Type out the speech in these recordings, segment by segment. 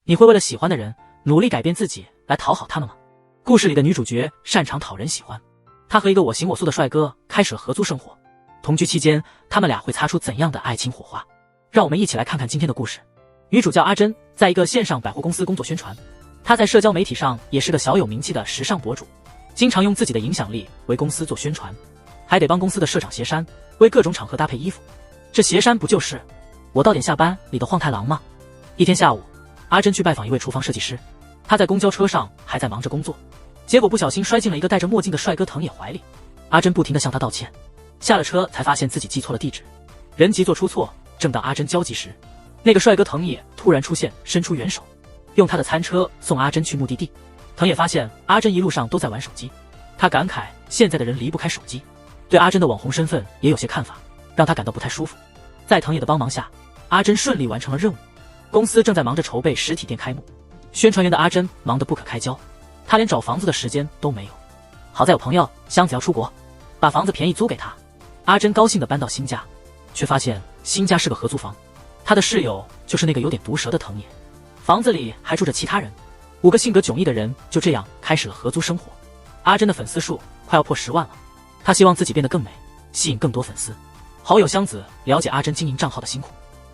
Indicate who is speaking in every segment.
Speaker 1: 你会为了喜欢的人努力改变自己来讨好他们吗？故事里的女主角擅长讨人喜欢，她和一个我行我素的帅哥开始了合租生活。同居期间，他们俩会擦出怎样的爱情火花？让我们一起来看看今天的故事。女主叫阿珍，在一个线上百货公司工作宣传。她在社交媒体上也是个小有名气的时尚博主，经常用自己的影响力为公司做宣传，还得帮公司的社长鞋山为各种场合搭配衣服。这鞋山不就是我到点下班里的晃太郎吗？一天下午，阿珍去拜访一位厨房设计师，她在公交车上还在忙着工作，结果不小心摔进了一个戴着墨镜的帅哥藤野怀里。阿珍不停地向他道歉，下了车才发现自己记错了地址，人急做出错。正当阿珍焦急时，那个帅哥藤野突然出现，伸出援手，用他的餐车送阿珍去目的地。藤野发现阿珍一路上都在玩手机，他感慨现在的人离不开手机，对阿珍的网红身份也有些看法，让他感到不太舒服。在藤野的帮忙下，阿珍顺利完成了任务。公司正在忙着筹备实体店开幕，宣传员的阿珍忙得不可开交，她连找房子的时间都没有。好在有朋友箱子要出国，把房子便宜租给她。阿珍高兴地搬到新家，却发现新家是个合租房，她的室友就是那个有点毒舌的藤野。房子里还住着其他人，5个性格迥异的人就这样开始了合租生活。阿珍的粉丝数快要破10万了，她希望自己变得更美，吸引更多粉丝。好友香子了解阿珍经营账号的辛苦，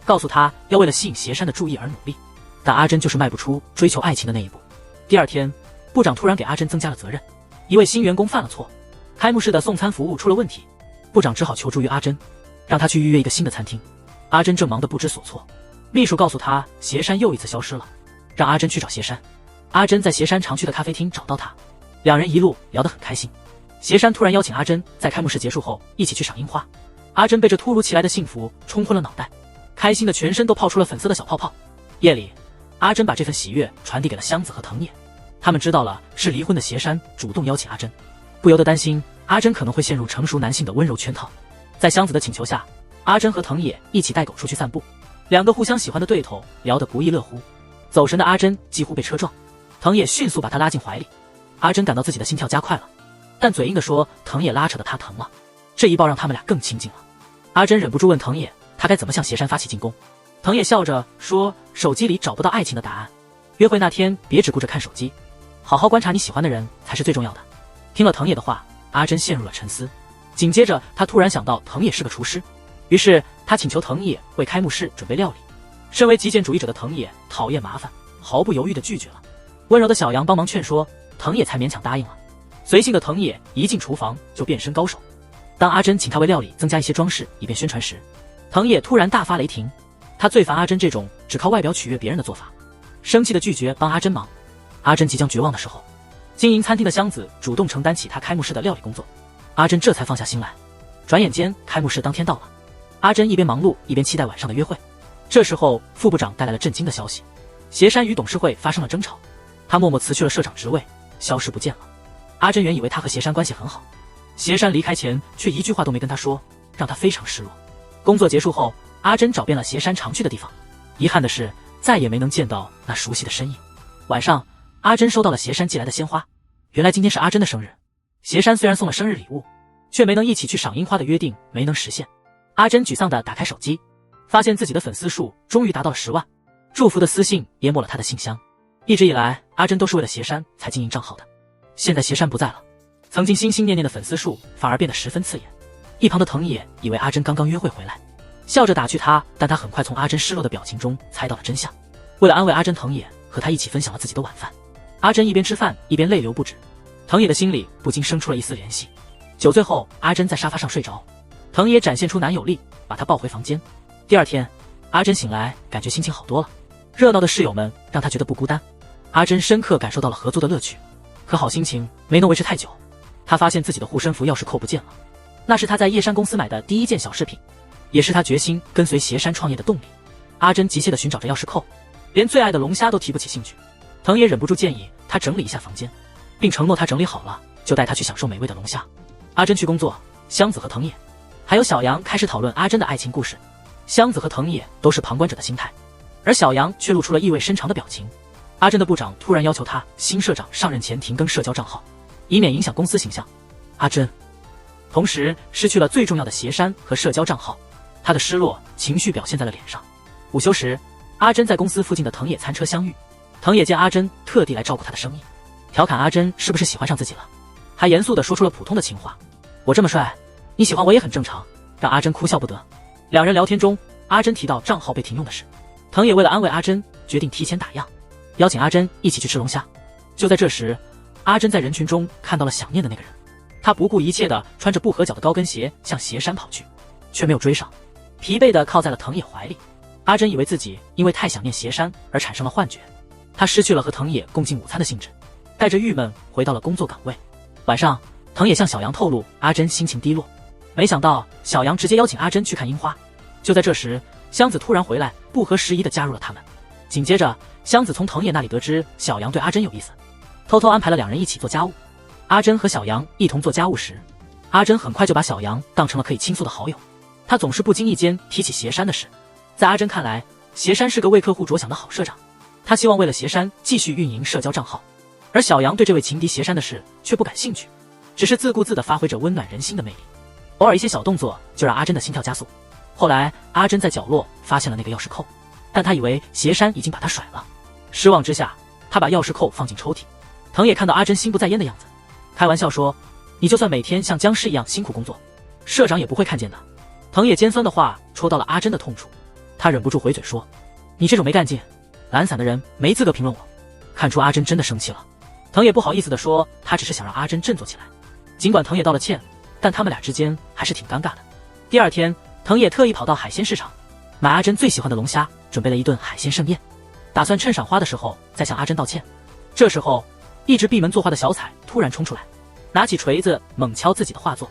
Speaker 1: 告诉她要为了吸引鞋山的注意而努力，但阿珍就是迈不出追求爱情的那一步。第二天，部长突然给阿珍增加了责任，一位新员工犯了错，开幕式的送餐服务出了问题，部长只好求助于阿珍，让她去预约一个新的餐厅。阿珍正忙得不知所措，秘书告诉她鞋山又一次消失了，让阿珍去找鞋山。阿珍在鞋山常去的咖啡厅找到他，两人一路聊得很开心。鞋山突然邀请阿珍在开幕式结束后一起去赏樱花，阿珍被这突如其来的幸福冲昏了脑袋，开心的全身都泡出了粉色的小泡泡。夜里，阿珍把这份喜悦传递给了香子和藤野，他们知道了是离婚的鞋山主动邀请阿珍，不由得担心阿珍可能会陷入成熟男性的温柔圈套。在香子的请求下，阿珍和藤野一起带狗出去散步，两个互相喜欢的对头聊得不亦乐乎。走神的阿珍几乎被车撞，藤野迅速把她拉进怀里。阿珍感到自己的心跳加快了，但嘴硬地说藤野拉扯的她疼了。这一抱让他们俩更亲近了。阿珍忍不住问藤野，他该怎么向鞋山发起进攻。藤野笑着说，手机里找不到爱情的答案，约会那天别只顾着看手机，好好观察你喜欢的人才是最重要的。听了藤野的话，阿珍陷入了沉思，紧接着她突然想到藤野是个厨师，于是她请求藤野为开幕式准备料理。身为极简主义者的藤野讨厌麻烦，毫不犹豫地拒绝了。温柔的小杨帮忙劝说，藤野才勉强答应了。随性的藤野一进厨房就变身高手。当阿珍请他为料理增加一些装饰以便宣传时，藤野突然大发雷霆，他最烦阿珍这种只靠外表取悦别人的做法，生气的拒绝帮阿珍忙。阿珍即将绝望的时候，经营餐厅的香子主动承担起他开幕式的料理工作，阿珍这才放下心来。转眼间，开幕式当天到了，阿珍一边忙碌一边期待晚上的约会。这时候，副部长带来了震惊的消息：鞋山与董事会发生了争吵，他默默辞去了社长职位，消失不见了。阿珍原以为他和鞋山关系很好，鞋山离开前却一句话都没跟他说，让他非常失落。工作结束后，阿珍找遍了鞋山常去的地方，遗憾的是再也没能见到那熟悉的身影。晚上，阿珍收到了鞋山寄来的鲜花，原来今天是阿珍的生日。鞋山虽然送了生日礼物，却没能一起去赏樱花的约定没能实现。阿珍沮丧地打开手机，发现自己的粉丝数终于达到了10万，祝福的私信淹没了他的信箱。一直以来，阿珍都是为了鞋山才经营账号的，现在鞋山不在了，曾经心心念念的粉丝数反而变得十分刺眼。一旁的藤野以为阿珍刚刚约会回来，笑着打趣他，但他很快从阿珍失落的表情中猜到了真相。为了安慰阿珍，藤野和他一起分享了自己的晚饭。阿珍一边吃饭一边泪流不止，藤野的心里不禁生出了一丝怜惜。酒醉后，阿珍在沙发上睡着，藤野展现出男友力，把她抱回房间。第二天，阿珍醒来感觉心情好多了，热闹的室友们让她觉得不孤单。阿珍深刻感受到了合租的乐趣，可好心情没能维持太久。她发现自己的护身符钥匙扣不见了，那是她在叶山公司买的第一件小饰品，也是她决心跟随鞋山创业的动力。阿珍急切地寻找着钥匙扣，连最爱的龙虾都提不起兴趣。藤野忍不住建议她整理一下房间，并承诺她整理好了就带她去享受美味的龙虾。阿珍去工作，香子和藤野还有小杨开始讨论阿珍的爱情故事。香子和藤野都是旁观者的心态，而小杨却露出了意味深长的表情。阿珍的部长突然要求他新社长上任前停更社交账号，以免影响公司形象。阿珍同时失去了最重要的鞋山和社交账号，他的失落情绪表现在了脸上。午休时，阿珍在公司附近的藤野餐车相遇，藤野见阿珍特地来照顾他的生意，调侃阿珍是不是喜欢上自己了，还严肃地说出了普通的情话：我这么帅，你喜欢我也很正常，让阿珍哭笑不得。两人聊天中，阿珍提到账号被停用的事，藤野为了安慰阿珍，决定提前打烊，邀请阿珍一起去吃龙虾。就在这时，阿珍在人群中看到了想念的那个人，她不顾一切地穿着不合脚的高跟鞋向斜山跑去，却没有追上，疲惫地靠在了藤野怀里。阿珍以为自己因为太想念斜山而产生了幻觉，她失去了和藤野共进午餐的兴致，带着郁闷回到了工作岗位。晚上，藤野向小杨透露阿珍心情低落，没想到小杨直接邀请阿珍去看樱花。就在这时，香子突然回来，不合时宜地加入了他们。紧接着，香子从藤野那里得知小杨对阿珍有意思，偷偷安排了两人一起做家务。阿珍和小杨一同做家务时，阿珍很快就把小杨当成了可以倾诉的好友。她总是不经意间提起斜山的事，在阿珍看来，斜山是个为客户着想的好社长，他希望为了斜山继续运营社交账号。而小杨对这位情敌斜山的事却不感兴趣，只是自顾自地发挥着温暖人心的魅力，偶尔一些小动作就让阿珍的心跳加速。后来阿珍在角落发现了那个钥匙扣，但她以为斜山已经把她甩了，失望之下，她把钥匙扣放进抽屉。藤野看到阿珍心不在焉的样子，开玩笑说：你就算每天像僵尸一样辛苦工作，社长也不会看见的。藤野尖酸的话戳到了阿珍的痛处，他忍不住回嘴说：你这种没干劲懒散的人没资格评论我。看出阿珍真的生气了，藤野不好意思地说他只是想让阿珍振作起来。尽管藤野道了歉，但他们俩之间还是挺尴尬的。第二天，藤野特意跑到海鲜市场买阿珍最喜欢的龙虾，准备了一顿海鲜盛宴，打算趁赏花的时候再向阿珍道歉。这时候，一直闭门作画的小彩突然冲出来，拿起锤子猛敲自己的画作。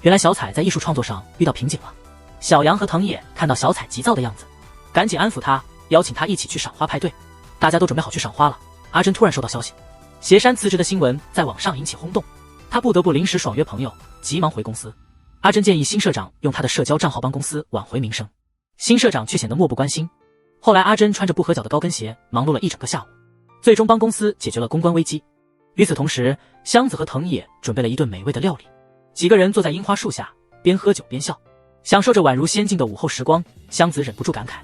Speaker 1: 原来小彩在艺术创作上遇到瓶颈了。小杨和藤野看到小彩急躁的样子，赶紧安抚她，邀请她一起去赏花派对。大家都准备好去赏花了，阿珍突然收到消息，斜山辞职的新闻在网上引起轰动，她不得不临时爽约朋友，急忙回公司。阿珍建议新社长用他的社交账号帮公司挽回名声，新社长却显得漠不关心。后来阿珍穿着不合脚的高跟鞋忙碌了一整个下午，最终帮公司解决了公关危机。与此同时，香子和藤野准备了一顿美味的料理，几个人坐在樱花树下，边喝酒边笑，享受着宛如仙境的午后时光。香子忍不住感慨，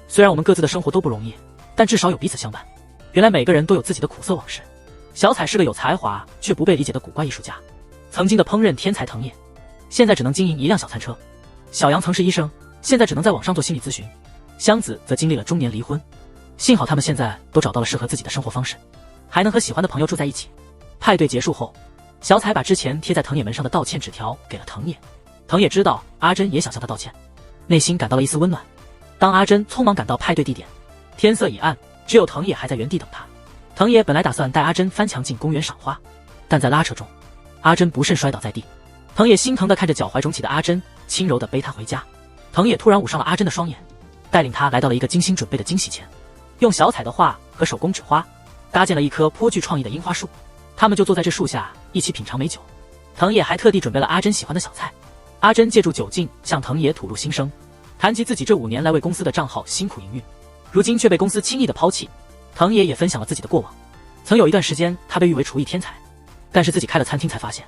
Speaker 1: 虽然我们各自的生活都不容易，但至少有彼此相伴。原来每个人都有自己的苦涩往事。小彩是个有才华却不被理解的古怪艺术家，曾经的烹饪天才藤野现在只能经营一辆小餐车。小杨曾是医生，现在只能在网上做心理咨询。香子则经历了中年离婚，幸好他们现在都找到了适合自己的生活方式，还能和喜欢的朋友住在一起。派对结束后，小彩把之前贴在藤野门上的道歉纸条给了藤野。藤野知道阿珍也想向他道歉，内心感到了一丝温暖。当阿珍匆忙赶到派对地点，天色已暗，只有藤野还在原地等他。藤野本来打算带阿珍翻墙进公园赏花，但在拉扯中，阿珍不慎摔倒在地。藤野心疼地看着脚踝肿起的阿珍，轻柔地背她回家。藤野突然捂上了阿珍的双眼，带领她来到了一个精心准备的惊喜前，用小彩的画和手工纸花搭建了一棵颇具创意的樱花树。他们就坐在这树下一起品尝美酒。藤野还特地准备了阿珍喜欢的小菜。阿珍借助酒劲向藤野吐露心声，谈及自己这5年来为公司的账号辛苦营运，如今却被公司轻易的抛弃。藤野也分享了自己的过往，曾有一段时间他被誉为厨艺天才，但是自己开了餐厅才发现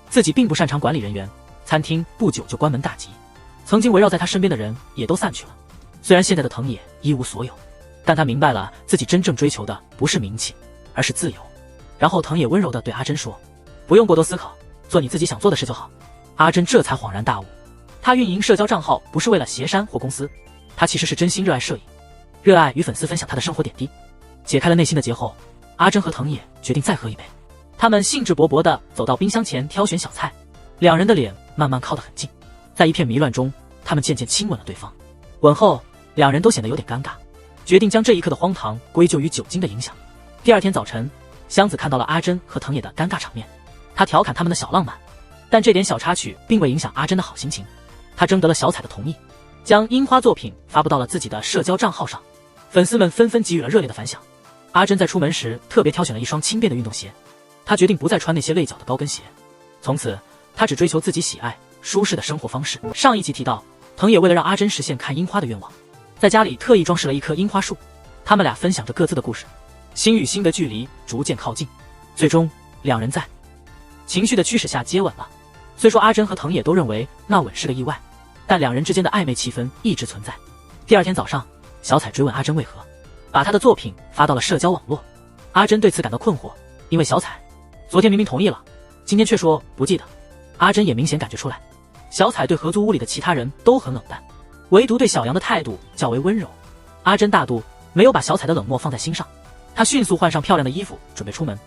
Speaker 1: 自己并不擅长管理人员，餐厅不久就关门大吉。曾经围绕在他身边的人也都散去了。虽然现在的藤野一无所有，但他明白了自己真正追求的不是名气，而是自由。然后藤野温柔地对阿珍说，不用过多思考，做你自己想做的事就好。阿珍这才恍然大悟，他运营社交账号不是为了斜山或公司，他其实是真心热爱摄影，热爱与粉丝分享他的生活点滴。解开了内心的结后，阿珍和藤野决定再喝一杯。他们兴致勃勃地走到冰箱前挑选小菜，两人的脸慢慢靠得很近，在一片迷乱中，他们渐渐亲吻了对方。吻后，两人都显得有点尴尬，决定将这一刻的荒唐归咎于酒精的影响。第二天早晨，香子看到了阿珍和藤野的尴尬场面，她调侃他们的小浪漫，但这点小插曲并未影响阿珍的好心情。她征得了小彩的同意，将樱花作品发布到了自己的社交账号上，粉丝们纷纷给予了热烈的反响。阿珍在出门时特别挑选了一双轻便的运动鞋，她决定不再穿那些累脚的高跟鞋，从此她只追求自己喜爱舒适的生活方式。上一集提到，藤野为了让阿珍实现看樱花的愿望，在家里特意装饰了一棵樱花树，他们俩分享着各自的故事，心与心的距离逐渐靠近，最终两人在情绪的驱使下接吻了。虽说阿珍和藤野都认为那吻是个意外，但两人之间的暧昧气氛一直存在。第二天早上，小彩追问阿珍为何，把她的作品发到了社交网络。阿珍对此感到困惑，因为小彩昨天明明同意了，今天却说不记得。阿珍也明显感觉出来，小彩对合租屋里的其他人都很冷淡，唯独对小杨的态度较为温柔。阿珍大度，没有把小彩的冷漠放在心上。她迅速换上漂亮的衣服准备出门，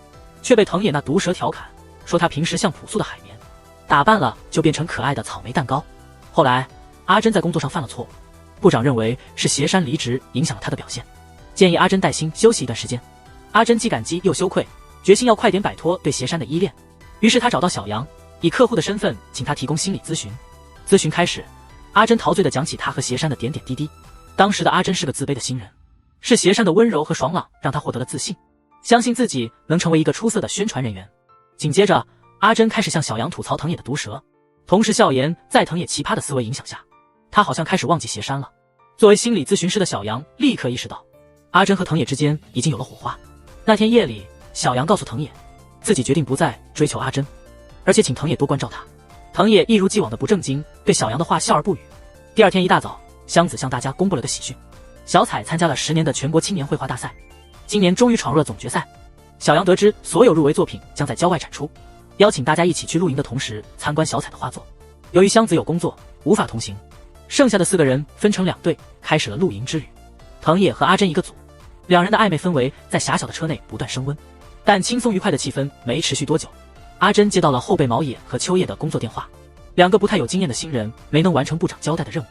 Speaker 1: 却被藤野那毒舌调侃，说她平时像朴素的海绵，打扮了就变成可爱的草莓蛋糕。后来阿珍在工作上犯了错误，部长认为是斜山离职影响了她的表现，建议阿珍带薪休息一段时间。阿珍既感激又羞愧，决心要快点摆脱对斜山的依恋。于是她找到小杨，以客户的身份请他提供心理咨询。咨询开始，阿珍陶醉地讲起他和斜山的点点滴滴。当时的阿珍是个自卑的新人，是斜山的温柔和爽朗让她获得了自信，相信自己能成为一个出色的宣传人员。紧接着，阿珍开始向小杨吐槽藤野的毒舌，同时笑言在藤野奇葩的思维影响下，他好像开始忘记斜山了。作为心理咨询师的小杨立刻意识到，阿珍和藤野之间已经有了火花。那天夜里，小杨告诉藤野，自己决定不再追求阿珍，而且请藤野多关照他。藤野一如既往的不正经，对小杨的话笑而不语。第二天一大早，香子向大家公布了个喜讯，小彩参加了10年的全国青年绘画大赛，今年终于闯入了总决赛。小杨得知所有入围作品将在郊外展出，邀请大家一起去露营的同时参观小彩的画作。由于香子有工作无法同行，剩下的4个人分成2队，开始了露营之旅。藤野和阿珍一个组，两人的暧昧氛围在狭小的车内不断升温，但轻松愉快的气氛没持续多久。阿珍接到了后辈毛野和秋叶的工作电话，2个不太有经验的新人没能完成部长交代的任务，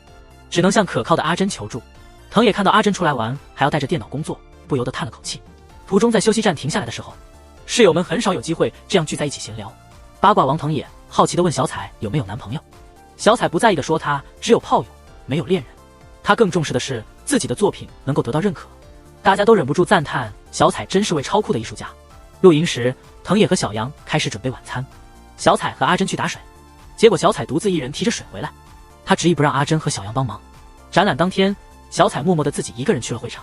Speaker 1: 只能向可靠的阿珍求助。藤野看到阿珍出来玩还要带着电脑工作，不由得叹了口气。途中在休息站停下来的时候，室友们很少有机会这样聚在一起闲聊。八卦王藤野好奇地问小彩有没有男朋友，小彩不在意地说他只有炮友没有恋人，他更重视的是自己的作品能够得到认可。大家都忍不住赞叹小彩真是位超酷的艺术家。露营时，藤野和小杨开始准备晚餐，小彩和阿珍去打水，结果小彩独自一人提着水回来，他执意不让阿珍和小杨帮忙。展览当天，小彩默默地自己一个人去了会场，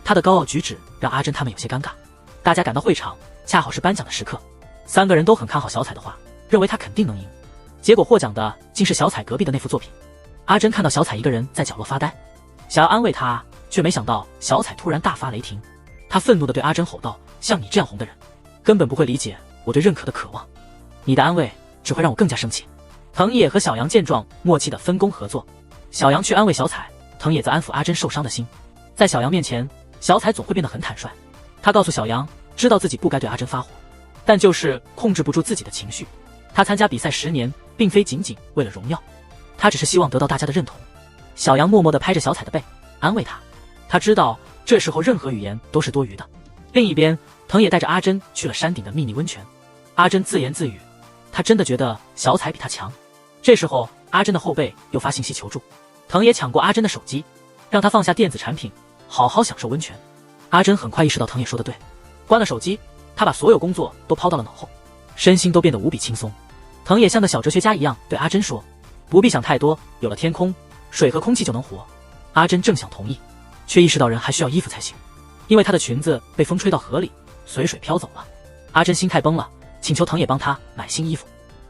Speaker 1: 他的高傲举止让阿珍他们有些尴尬。大家赶到会场，恰好是颁奖的时刻，3个人都很看好小彩的画，认为他肯定能赢。结果获奖的竟是小彩隔壁的那幅作品。阿珍看到小彩一个人在角落发呆，想要安慰她，却没想到小彩突然大发雷霆。他愤怒地对阿珍吼道，像你这样红的人根本不会理解我对认可的渴望，你的安慰只会让我更加生气。藤野和小杨见状，默契地分工合作，小杨去安慰小彩，藤野则安抚阿珍受伤的心。在小杨面前，小彩总会变得很坦率。他告诉小杨，知道自己不该对阿珍发火，但就是控制不住自己的情绪。他参加比赛10年，并非仅仅为了荣耀，他只是希望得到大家的认同。小杨默默地拍着小彩的背，安慰她。他知道这时候任何语言都是多余的。另一边，藤野带着阿珍去了山顶的秘密温泉。阿珍自言自语，他真的觉得小彩比他强。这时候，阿珍的后辈又发信息求助，藤野抢过阿珍的手机，让她放下电子产品，好好享受温泉。阿珍很快意识到藤野说的对，关了手机，她把所有工作都抛到了脑后，身心都变得无比轻松。藤野像个小哲学家一样对阿珍说，不必想太多，有了天空、水和空气就能活。阿珍正想同意，却意识到人还需要衣服才行，因为她的裙子被风吹到河里，随水飘走了。阿珍心态崩了，请求藤野帮她买新衣服。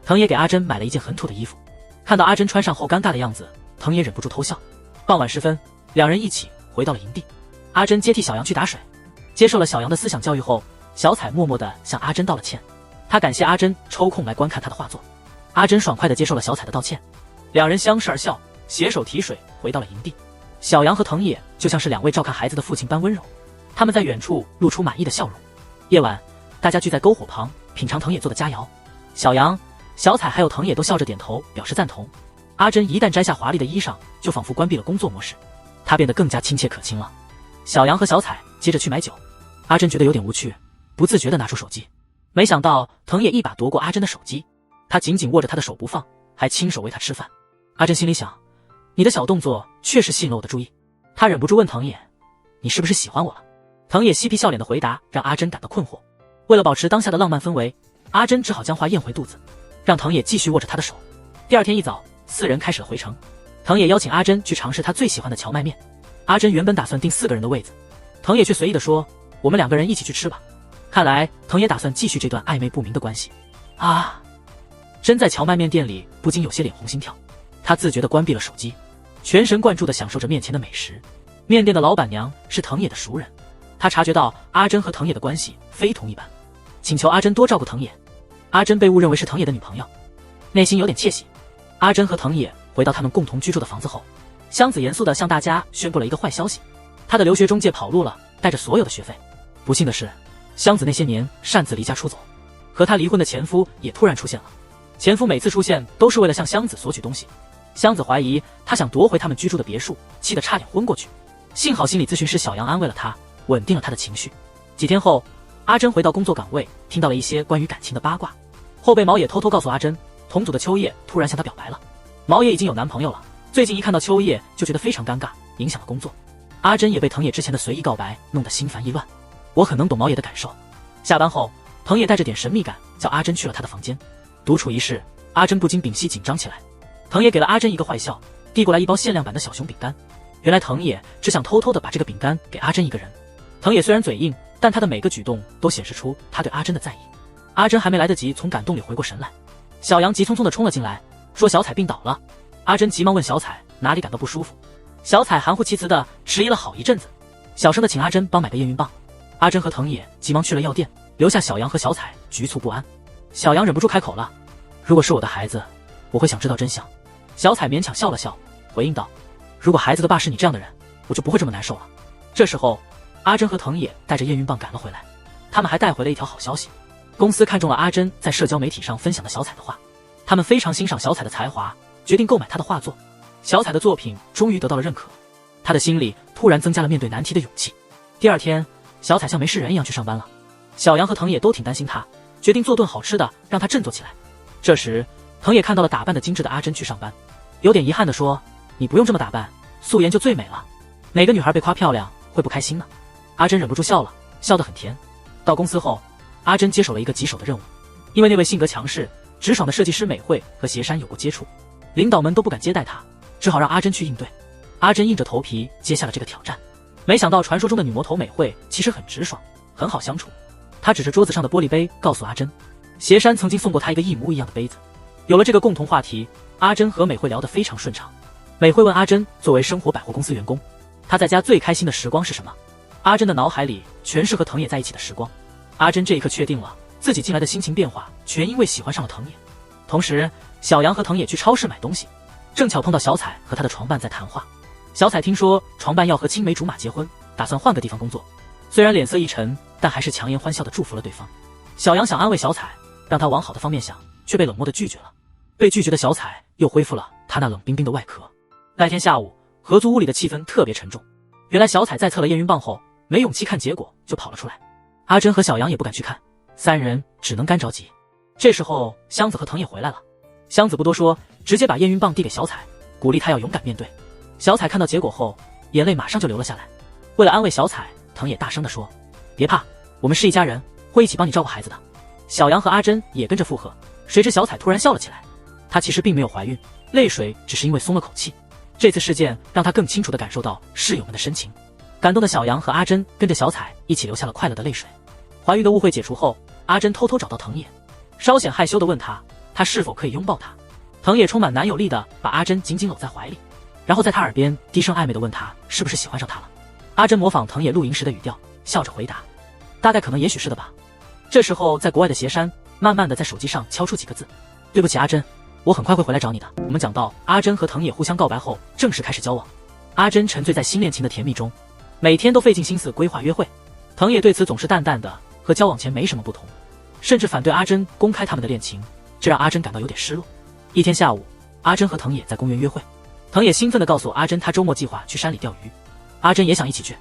Speaker 1: 藤野给阿珍买了一件很土的衣服，看到阿珍穿上后尴尬的样子，藤野忍不住偷笑。傍晚时分，两人一起回到了营地。阿珍接替小杨去打水，接受了小杨的思想教育后，小彩默默地向阿珍道了歉。他感谢阿珍抽空来观看他的画作，阿珍爽快地接受了小彩的道歉。两人相视而笑，携手提水回到了营地。小杨和藤野就像是2位照看孩子的父亲般温柔，他们在远处露出满意的笑容。夜晚，大家聚在篝火旁品尝藤野做的佳肴，小杨、小彩还有藤野都笑着点头表示赞同。阿珍一旦摘下华丽的衣裳，就仿佛关闭了工作模式，她变得更加亲切可亲了。小杨和小彩接着去买酒，阿珍觉得有点无趣，不自觉地拿出手机，没想到藤野一把夺过阿珍的手机，他紧紧握着她的手不放，还亲手喂她吃饭。阿珍心里想，你的小动作确实吸引了我的注意。他忍不住问藤野，你是不是喜欢我了？藤野嬉皮笑脸的回答让阿珍感到困惑。为了保持当下的浪漫氛围，阿珍只好将话咽回肚子，让藤野继续握着她的手。第二天一早，4人开始了回程。藤野邀请阿珍去尝试他最喜欢的荞麦面。阿珍原本打算订4个人的位子，藤野却随意地说，我们2个人一起去吃吧。看来藤野打算继续这段暧昧不明的关系。真在荞麦面店里不禁有些脸红心跳，他自觉地关闭了手机，全神贯注地享受着面前的美食。面店的老板娘是藤野的熟人，他察觉到阿珍和藤野的关系非同一般，请求阿珍多照顾藤野。阿珍被误认为是藤野的女朋友，内心有点窃喜。阿珍和藤野回到他们共同居住的房子后，香子严肃地向大家宣布了一个坏消息：她的留学中介跑路了，带着所有的学费。不幸的是，香子那些年擅自离家出走，和她离婚的前夫也突然出现了。前夫每次出现都是为了向香子索取东西，香子怀疑他想夺回他们居住的别墅，气得差点昏过去。幸好心理咨询师小杨安慰了他，稳定了他的情绪。几天后，阿珍回到工作岗位，听到了一些关于感情的八卦。后辈毛野偷偷告诉阿珍，同组的秋叶突然向她表白了。毛野已经有男朋友了，最近一看到秋叶就觉得非常尴尬，影响了工作。阿珍也被藤野之前的随意告白弄得心烦意乱。我很能懂毛野的感受。下班后，藤野带着点神秘感叫阿珍去了他的房间。独处一室，阿珍不禁屏息紧张起来。藤野给了阿珍一个坏笑，递过来一包限量版的小熊饼干。原来藤野只想偷偷的把这个饼干给阿珍一个人。藤野虽然嘴硬，但他的每个举动都显示出他对阿珍的在意。阿珍还没来得及从感动里回过神来，小杨急匆匆地冲了进来，说小彩病倒了。阿珍急忙问小彩哪里感到不舒服，小彩含糊其辞地迟疑了好一阵子，小声地请阿珍帮买个验孕棒。阿珍和藤野急忙去了药店，留下小杨和小彩局促不安。小杨忍不住开口了：如果是我的孩子，我会想知道真相。小彩勉强笑了笑，回应道：如果孩子的爸是你这样的人，我就不会这么难受了。这时候，阿珍和藤野带着验孕棒赶了回来，他们还带回了一条好消息。公司看中了阿珍在社交媒体上分享的小彩的画，他们非常欣赏小彩的才华，决定购买她的画作。小彩的作品终于得到了认可，他的心里突然增加了面对难题的勇气。第二天，小彩像没事人一样去上班了。小杨和藤野都挺担心他，决定做顿好吃的让他振作起来。这时，藤野看到了打扮的精致的阿珍去上班，有点遗憾地说：你不用这么打扮，素颜就最美了。哪个女孩被夸漂亮会不开心呢？阿珍忍不住笑了，笑得很甜。到公司后，阿珍接手了一个棘手的任务，因为那位性格强势、直爽的设计师美惠和斜山有过接触，领导们都不敢接待她，只好让阿珍去应对。阿珍硬着头皮接下了这个挑战，没想到传说中的女魔头美惠其实很直爽，很好相处。她指着桌子上的玻璃杯告诉阿珍，斜山曾经送过她一个一模一样的杯子。有了这个共同话题，阿珍和美惠聊得非常顺畅。美惠问阿珍，作为生活百货公司员工，她在家最开心的时光是什么？阿珍的脑海里全是和藤野在一起的时光。阿珍这一刻确定了自己近来的心情变化全因为喜欢上了藤野。同时，小杨和藤野去超市买东西，正巧碰到小彩和她的床伴在谈话。小彩听说床伴要和青梅竹马结婚，打算换个地方工作，虽然脸色一沉，但还是强颜欢笑地祝福了对方。小杨想安慰小彩，让她往好的方面想，却被冷漠地拒绝了。被拒绝的小彩又恢复了她那冷冰冰的外壳。那天下午，合租屋里的气氛特别沉重。原来小彩在测了验孕棒后，没勇气看结果就跑了出来。阿珍和小杨也不敢去看，三人只能干着急。这时候，香子和藤野回来了。香子不多说，直接把验孕棒递给小彩，鼓励她要勇敢面对。小彩看到结果后，眼泪马上就流了下来。为了安慰小彩，藤野大声地说：别怕，我们是一家人，会一起帮你照顾孩子的。小杨和阿珍也跟着附和。谁知小彩突然笑了起来，她其实并没有怀孕，泪水只是因为松了口气。这次事件让她更清楚地感受到室友们的深情。感动的小杨和阿珍跟着小彩一起流下了快乐的泪水。怀孕的误会解除后，阿珍偷偷找到藤野，稍显害羞地问他是否可以拥抱她。藤野充满男友力地把阿珍紧紧搂在怀里，然后在她耳边低声暧昧地问她是不是喜欢上他了。阿珍模仿藤野露营时的语调，笑着回答：大概可能也许是的吧。这时候在国外的斜山慢慢地在手机上敲出几个字：对不起阿珍，我很快会回来找你的。我们讲到阿珍和藤野互相告白后正式开始交往，阿珍沉醉在新恋情的甜蜜中，每天都费尽心思规划约会。藤野对此总是淡淡的，和交往前没什么不同，甚至反对阿珍公开他们的恋情，这让阿珍感到有点失落。一天下午，阿珍和藤野在公园约会，藤野兴奋地告诉阿珍他周末计划去山里钓鱼。阿珍也想一起去，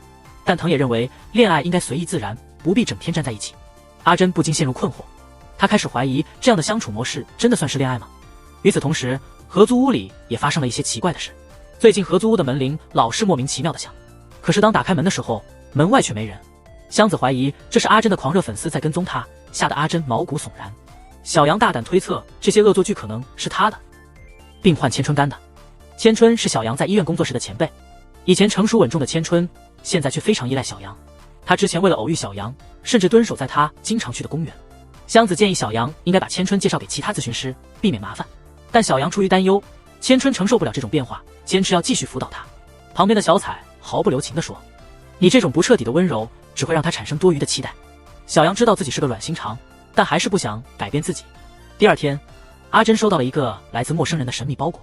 Speaker 1: 但藤野认为恋爱应该随意自然，不必整天站在一起。阿珍不禁陷入困惑，她开始怀疑这样的相处模式真的算是恋爱吗？与此同时，合租屋里也发生了一些奇怪的事。最近合租屋的门铃老是莫名其妙的响，可是当打开门的时候，门外却没人。香子怀疑这是阿珍的狂热粉丝在跟踪她，吓得阿珍毛骨悚然。小杨大胆推测这些恶作剧可能是他的，病患千春干的。千春是小杨在医院工作时的前辈，以前成熟稳重的千春现在却非常依赖小杨。他之前为了偶遇小杨，甚至蹲守在他经常去的公园。香子建议小杨应该把千春介绍给其他咨询师，避免麻烦，但小杨出于担忧，千春承受不了这种变化，坚持要继续辅导他。旁边的小彩毫不留情地说：你这种不彻底的温柔只会让他产生多余的期待。小杨知道自己是个软心肠，但还是不想改变自己。第二天，阿珍收到了一个来自陌生人的神秘包裹，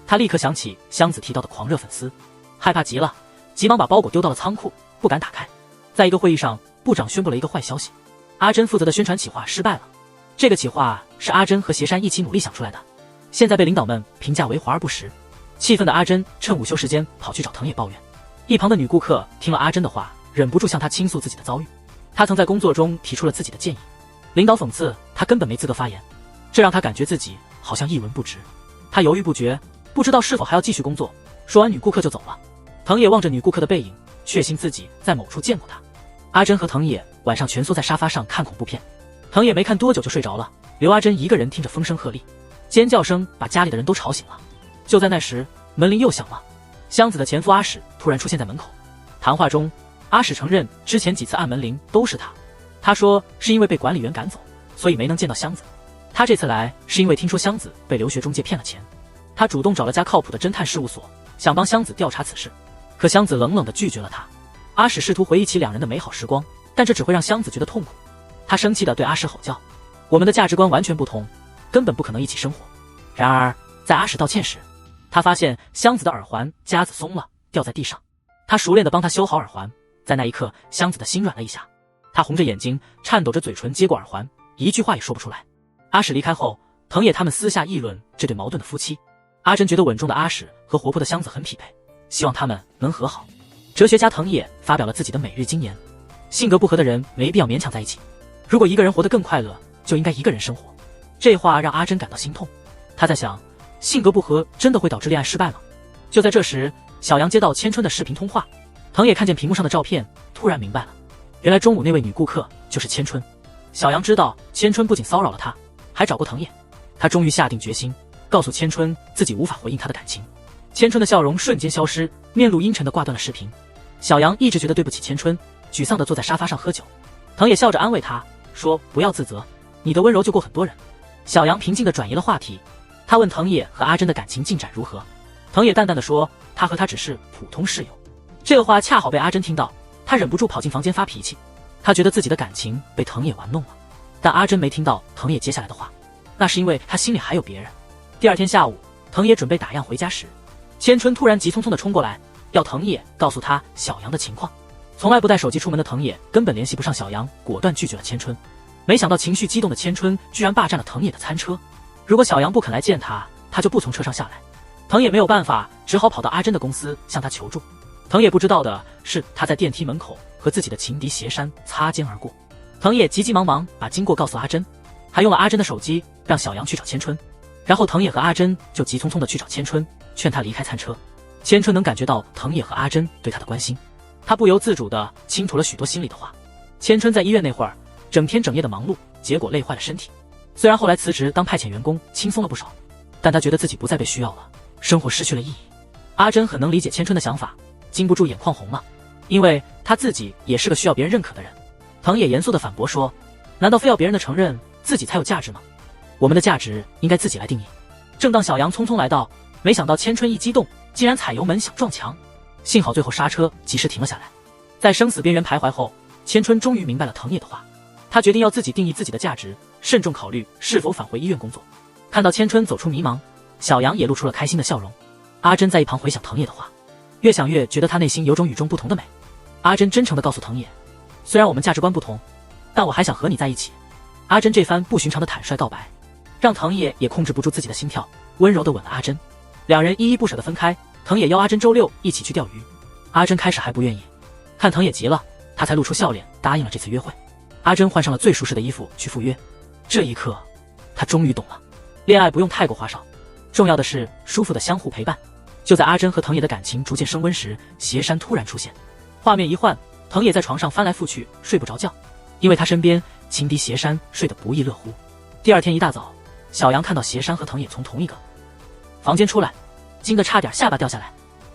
Speaker 1: 她立刻想起箱子提到的狂热粉丝，害怕极了，急忙把包裹丢到了仓库，不敢打开。在一个会议上，部长宣布了一个坏消息，阿珍负责的宣传企划失败了。这个企划是阿珍和邪山一起努力想出来的，现在被领导们评价为华而不实。气愤的阿珍趁午休时间跑去找藤野抱怨。一旁的女顾客听了阿珍的话，忍不住向她倾诉自己的遭遇。她曾在工作中提出了自己的建议，领导讽刺她根本没资格发言，这让她感觉自己好像一文不值。她犹豫不决，不知道是否还要继续工作。说完，女顾客就走了。藤野望着女顾客的背影，确信自己在某处见过她。阿珍和藤野晚上蜷缩在沙发上看恐怖片，藤野没看多久就睡着了，留阿珍一个人听着风声鹤唳，尖叫声把家里的人都吵醒了。就在那时，门铃又响了，香子的前夫阿史突然出现在门口。谈话中，阿史承认之前几次按门铃都是他，他说是因为被管理员赶走，所以没能见到香子。他这次来是因为听说香子被留学中介骗了钱，他主动找了家靠谱的侦探事务所，想帮香子调查此事，可香子冷冷地拒绝了他。阿史试图回忆起两人的美好时光，但这只会让香子觉得痛苦。他生气地对阿史吼叫：“我们的价值观完全不同，根本不可能一起生活。”然而，在阿史道歉时，他发现香子的耳环夹子松了，掉在地上。他熟练地帮她修好耳环，在那一刻，香子的心软了一下。她红着眼睛，颤抖着嘴唇接过耳环，一句话也说不出来。阿史离开后，藤野他们私下议论这对矛盾的夫妻。阿珍觉得稳重的阿史和活泼的香子很匹配，希望他们能和好。哲学家藤野发表了自己的每日金言：性格不合的人没必要勉强在一起，如果一个人活得更快乐，就应该一个人生活。这话让阿珍感到心痛。她在想，性格不合真的会导致恋爱失败吗？就在这时，小杨接到千春的视频通话，藤野看见屏幕上的照片，突然明白了，原来中午那位女顾客就是千春。小杨知道千春不仅骚扰了他，还找过藤野。他终于下定决心，告诉千春自己无法回应他的感情。千春的笑容瞬间消失，面露阴沉地挂断了视频。小杨一直觉得对不起千春，沮丧地坐在沙发上喝酒。藤野笑着安慰他说：“不要自责，你的温柔救过很多人。”小杨平静地转移了话题，他问藤野和阿珍的感情进展如何。藤野淡淡地说：“他和他只是普通室友。”这个话恰好被阿珍听到，他忍不住跑进房间发脾气。他觉得自己的感情被藤野玩弄了，但阿珍没听到藤野接下来的话，那是因为他心里还有别人。第二天下午，藤野准备打烊回家时，千春突然急匆匆地冲过来，要藤野告诉他小杨的情况。从来不带手机出门的藤野根本联系不上小杨，果断拒绝了千春。没想到情绪激动的千春居然霸占了藤野的餐车，如果小杨不肯来见他，他就不从车上下来。藤野没有办法，只好跑到阿珍的公司向他求助。藤野不知道的是，他在电梯门口和自己的情敌邪山擦肩而过。藤野急急忙忙把经过告诉阿珍，还用了阿珍的手机让小杨去找千春。然后藤野和阿珍就急匆匆地去找千春，劝他离开餐车。千春能感觉到藤野和阿珍对他的关心，他不由自主地倾吐了许多心里的话。千春在医院那会儿，整天整夜的忙碌，结果累坏了身体。虽然后来辞职当派遣员工，轻松了不少，但他觉得自己不再被需要了，生活失去了意义。阿珍很能理解千春的想法，禁不住眼眶红了，因为他自己也是个需要别人认可的人。藤野严肃地反驳说：“难道非要别人的承认自己才有价值吗？我们的价值应该自己来定义。”正当小杨匆匆来到，没想到千春一激动，竟然踩油门想撞墙，幸好最后刹车及时停了下来。在生死边缘徘徊后，千春终于明白了藤野的话，他决定要自己定义自己的价值，慎重考虑是否返回医院工作。看到千春走出迷茫，小杨也露出了开心的笑容。阿珍在一旁回想藤野的话，越想越觉得他内心有种与众不同的美。阿珍真诚地告诉藤野，虽然我们价值观不同，但我还想和你在一起。阿珍这番不寻常的坦率告白，让藤野也控制不住自己的心跳，温柔地吻了阿珍。两人依依不舍地分开。藤野邀阿珍周六一起去钓鱼，阿珍开始还不愿意，看藤野急了，他才露出笑脸答应了这次约会。阿珍换上了最舒适的衣服去赴约。这一刻，他终于懂了，恋爱不用太过花哨，重要的是舒服的相互陪伴。就在阿珍和藤野的感情逐渐升温时，邪山突然出现。画面一换，藤野在床上翻来覆去，睡不着觉，因为他身边情敌邪山睡得不亦乐乎。第二天一大早，小杨看到邪山和藤野从同一个房间出来，惊得差点下巴掉下来。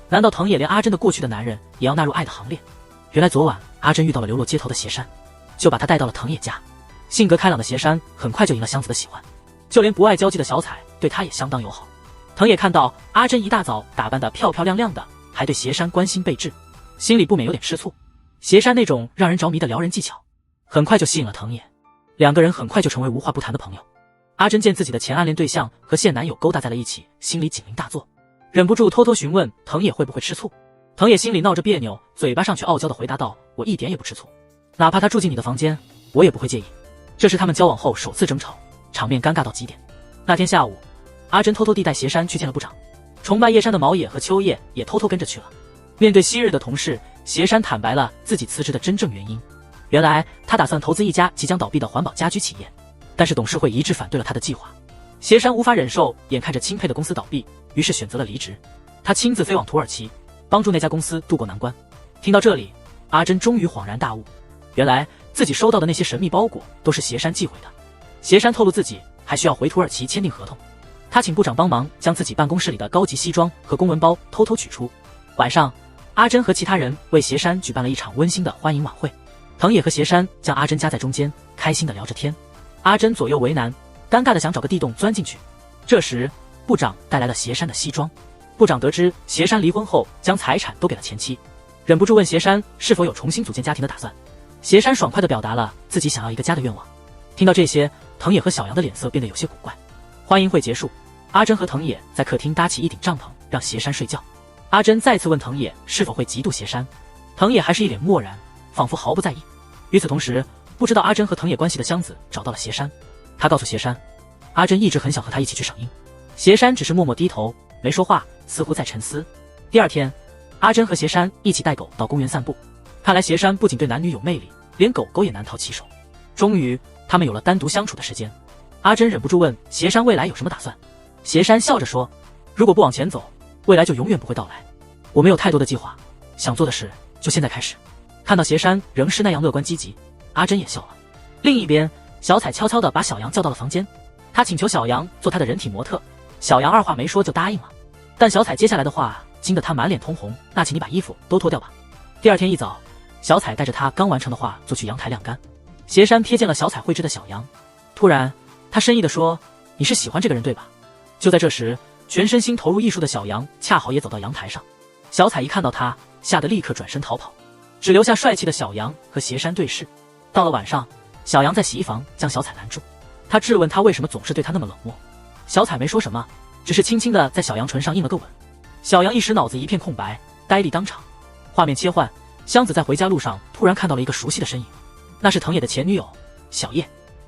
Speaker 1: 难道藤野连阿珍的过去的男人也要纳入爱的行列？原来昨晚阿珍遇到了流落街头的邪山，就把他带到了藤野家。性格开朗的邪山很快就赢了香子的喜欢，就连不爱交际的小彩对他也相当友好。藤野看到阿珍一大早打扮得漂漂亮亮的，还对邪山关心备至，心里不免有点吃醋。邪山那种让人着迷的撩人技巧，很快就吸引了藤野，两个人很快就成为无话不谈的朋友。阿珍见自己的前暗恋对象和现男友勾搭在了一起，心里警铃大作，忍不住偷偷询问藤野会不会吃醋。藤野心里闹着别扭，嘴巴上却傲娇地回答道：“我一点也不吃醋，哪怕他住进你的房间，我也不会介意。”这是他们交往后首次争吵，场面尴尬到极点。那天下午，阿珍偷偷地带邪山去见了部长，崇拜叶山的毛野和秋叶也偷偷跟着去了。面对昔日的同事，邪山坦白了自己辞职的真正原因。原来他打算投资一家即将倒闭的环保家居企业，但是董事会一致反对了他的计划。邪山无法忍受眼看着钦佩的公司倒闭，于是选择了离职。他亲自飞往土耳其，帮助那家公司渡过难关。听到这里，阿珍终于恍然大悟，原来自己收到的那些神秘包裹都是邪山寄回的。邪山透露自己还需要回土耳其签订合同，他请部长帮忙将自己办公室里的高级西装和公文包偷偷取出。晚上，阿珍和其他人为邪山举办了一场温馨的欢迎晚会，藤野和邪山将阿珍夹在中间，开心地聊着天。阿珍左右为难，尴尬地想找个地洞钻进去。这时，部长带来了邪山的西装。部长得知邪山离婚后将财产都给了前妻，忍不住问邪山是否有重新组建家庭的打算。邪山爽快地表达了自己想要一个家的愿望。听到这些，藤野和小杨的脸色变得有些古怪。欢迎会结束，阿珍和藤野在客厅搭起一顶帐篷，让邪山睡觉。阿珍再次问藤野是否会嫉妒邪山，藤野还是一脸漠然，仿佛毫不在意。与此同时，不知道阿珍和藤野关系的香子找到了邪山，他告诉邪山，阿珍一直很想和他一起去赏樱。邪山只是默默低头，没说话，似乎在沉思。第二天，阿珍和邪山一起带狗到公园散步。看来邪山不仅对男女有魅力，连狗狗也难逃其手。终于，他们有了单独相处的时间。阿珍忍不住问邪山未来有什么打算。邪山笑着说，如果不往前走，未来就永远不会到来。我没有太多的计划，想做的事就现在开始。看到邪山仍是那样乐观积极，阿珍也笑了。另一边，小彩悄悄地把小杨叫到了房间，他请求小杨做他的人体模特。小杨二话没说就答应了，但小彩接下来的话惊得他满脸通红，那请你把衣服都脱掉吧。第二天一早，小彩带着他刚完成的画做去阳台晾干。邪山瞥见了小彩绘制的小羊，突然他深意地说，你是喜欢这个人对吧？就在这时，全身心投入艺术的小羊恰好也走到阳台上。小彩一看到他，吓得立刻转身逃跑，只留下帅气的小羊和邪山对视。到了晚上，小羊在洗衣房将小彩拦住，他质问他为什么总是对他那么冷漠。小彩没说什么，只是轻轻地在小羊唇上印了个吻。小羊一时脑子一片空白，呆立当场。画面切换，香子在回家路上突然看到了一个熟悉的身影，那是藤野的前女友小叶。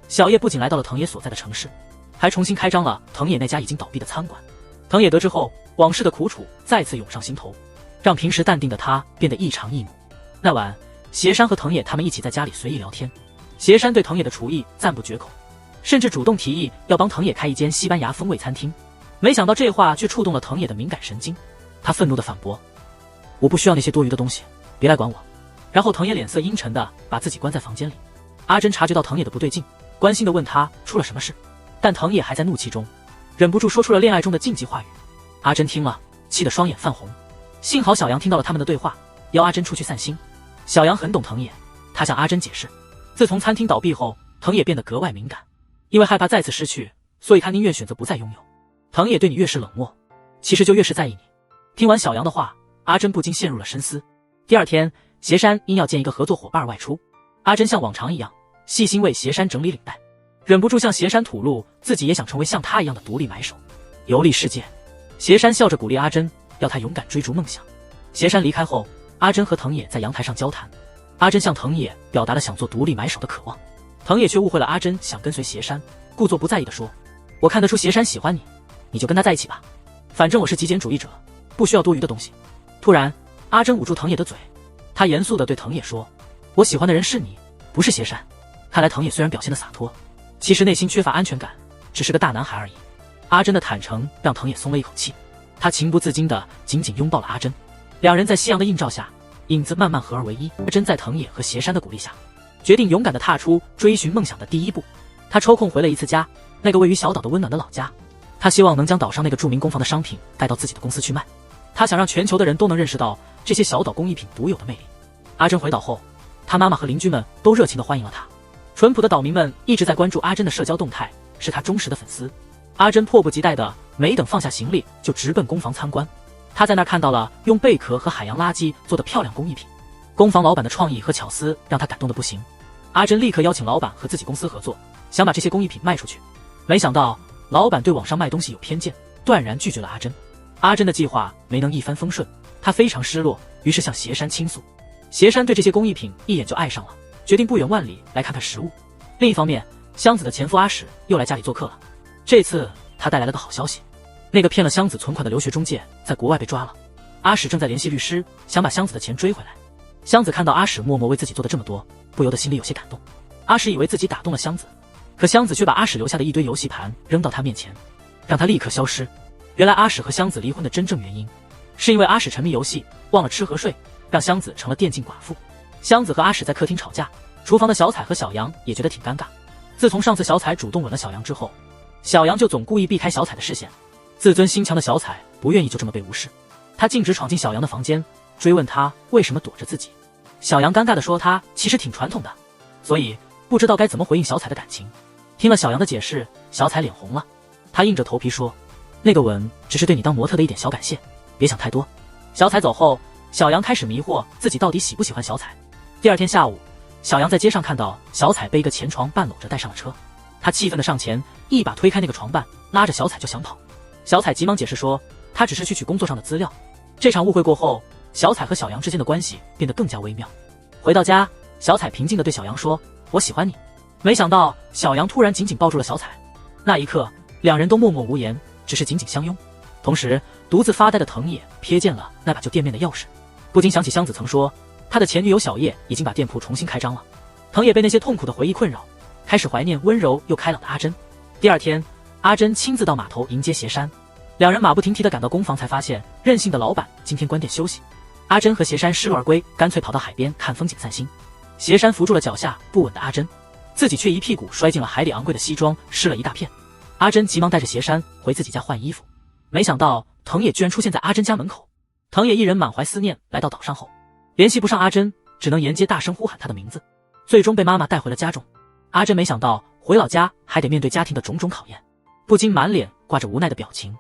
Speaker 1: 小叶不仅来到了藤野所在的城市，还重新开张了藤野那家已经倒闭的餐馆。藤野得知后，往事的苦楚再次涌上心头，让平时淡定的他变得异常易怒。那晚，邪山和藤野他们一起在家里随意聊天，邪山对藤野的厨艺赞不绝口，甚至主动提议要帮藤野开一间西班牙风味餐厅。没想到这话却触动了藤野的敏感神经，他愤怒地反驳，我不需要那些多余的东西，别来管我。然后藤野脸色阴沉地把自己关在房间里。阿珍察觉到藤野的不对劲，关心地问他出了什么事，但藤野还在怒气中，忍不住说出了恋爱中的禁忌话语。阿珍听了，气得双眼泛红。幸好小杨听到了他们的对话，邀阿珍出去散心。小杨很懂藤野，他向阿珍解释，自从餐厅倒闭后，藤野变得格外敏感，因为害怕再次失去，所以他宁愿选择不再拥有。藤野对你越是冷漠，其实就越是在意你。听完小杨的话，阿珍不禁陷入了深思。第二天，邪山因要见一个合作伙伴外出，阿珍像往常一样细心为邪山整理领带，忍不住向邪山吐露自己也想成为像他一样的独立买手，游历世界。邪山笑着鼓励阿珍，要他勇敢追逐梦想。邪山离开后，阿珍和藤野在阳台上交谈，阿珍向藤野表达了想做独立买手的渴望，藤野却误会了阿珍想跟随邪山，故作不在意地说，我看得出邪山喜欢你，你就跟他在一起吧，反正我是极简主义者，不需要多余的东西。突然，阿珍捂住藤野的嘴，他严肃地对藤野说，我喜欢的人是你，不是邪山。看来藤野虽然表现得洒脱，其实内心缺乏安全感，只是个大男孩而已。阿珍的坦诚让藤野松了一口气，他情不自禁地紧紧拥抱了阿珍。两人在夕阳的映照下，影子慢慢合二为一。阿珍在藤野和邪山的鼓励下，决定勇敢地踏出追寻梦想的第一步。他抽空回了一次家，那个位于小岛的温暖的老家。他希望能将岛上那个著名工坊的商品带到自己的公司去卖。他想让全球的人都能认识到这些小岛工艺品独有的魅力。阿珍回岛后，他妈妈和邻居们都热情地欢迎了他。淳朴的岛民们一直在关注阿珍的社交动态，是他忠实的粉丝。阿珍迫不及待的没等放下行李就直奔工坊参观。他在那儿看到了用贝壳和海洋垃圾做的漂亮工艺品，工坊老板的创意和巧思让他感动得不行。阿珍立刻邀请老板和自己公司合作，想把这些工艺品卖出去。没想到老板对网上卖东西有偏见，断然拒绝了阿珍。阿珍的计划没能一帆风顺，她非常失落，于是向邪山倾诉。邪山对这些工艺品一眼就爱上了，决定不远万里来看看实物。另一方面，香子的前夫阿史又来家里做客了。这次他带来了个好消息，那个骗了香子存款的留学中介在国外被抓了。阿史正在联系律师，想把香子的钱追回来。香子看到阿史默默为自己做的这么多，不由得心里有些感动。阿史以为自己打动了香子，可香子却把阿史留下的一堆游戏盘扔到他面前，让他立刻消失。原来阿史和香子离婚的真正原因，是因为阿史沉迷游戏，忘了吃和睡，让香子成了电竞寡妇。香子和阿史在客厅吵架，厨房的小彩和小杨也觉得挺尴尬。自从上次小彩主动吻了小杨之后，小杨就总故意避开小彩的视线。自尊心强的小彩不愿意就这么被无视，他径直闯进小杨的房间，追问他为什么躲着自己。小杨尴尬地说他其实挺传统的，所以不知道该怎么回应小彩的感情。听了小杨的解释，小彩脸红了，他硬着头皮说，那个吻只是对你当模特的一点小感谢，别想太多。小彩走后，小杨开始迷惑自己到底喜不喜欢小彩。第二天下午，小杨在街上看到小彩被一个前床伴搂着带上了车，他气愤地上前一把推开那个床伴，拉着小彩就想跑。小彩急忙解释说他只是去取工作上的资料。这场误会过后，小彩和小杨之间的关系变得更加微妙。回到家，小彩平静地对小杨说，我喜欢你。没想到小杨突然紧紧抱住了小彩，那一刻两人都默默无言，只是紧紧相拥。同时独自发呆的藤野瞥见了那把旧店面的钥匙，不禁想起香子曾说他的前女友小叶已经把店铺重新开张了。藤野被那些痛苦的回忆困扰，开始怀念温柔又开朗的阿珍。第二天，阿珍亲自到码头迎接邪山，两人马不停蹄地赶到工坊，才发现任性的老板今天关店休息。阿珍和邪山失路而归，干脆跑到海边看风景散心。邪山扶住了脚下不稳的阿珍，自己却一屁股摔进了海里，昂贵的西装湿了一大片。阿珍急忙带着邪山回自己家换衣服，没想到藤野居然出现在阿珍家门口。藤野一人满怀思念来到岛上后，联系不上阿珍，只能沿街大声呼喊她的名字，最终被妈妈带回了家中。阿珍没想到回老家还得面对家庭的种种考验，不禁满脸挂着无奈的表情。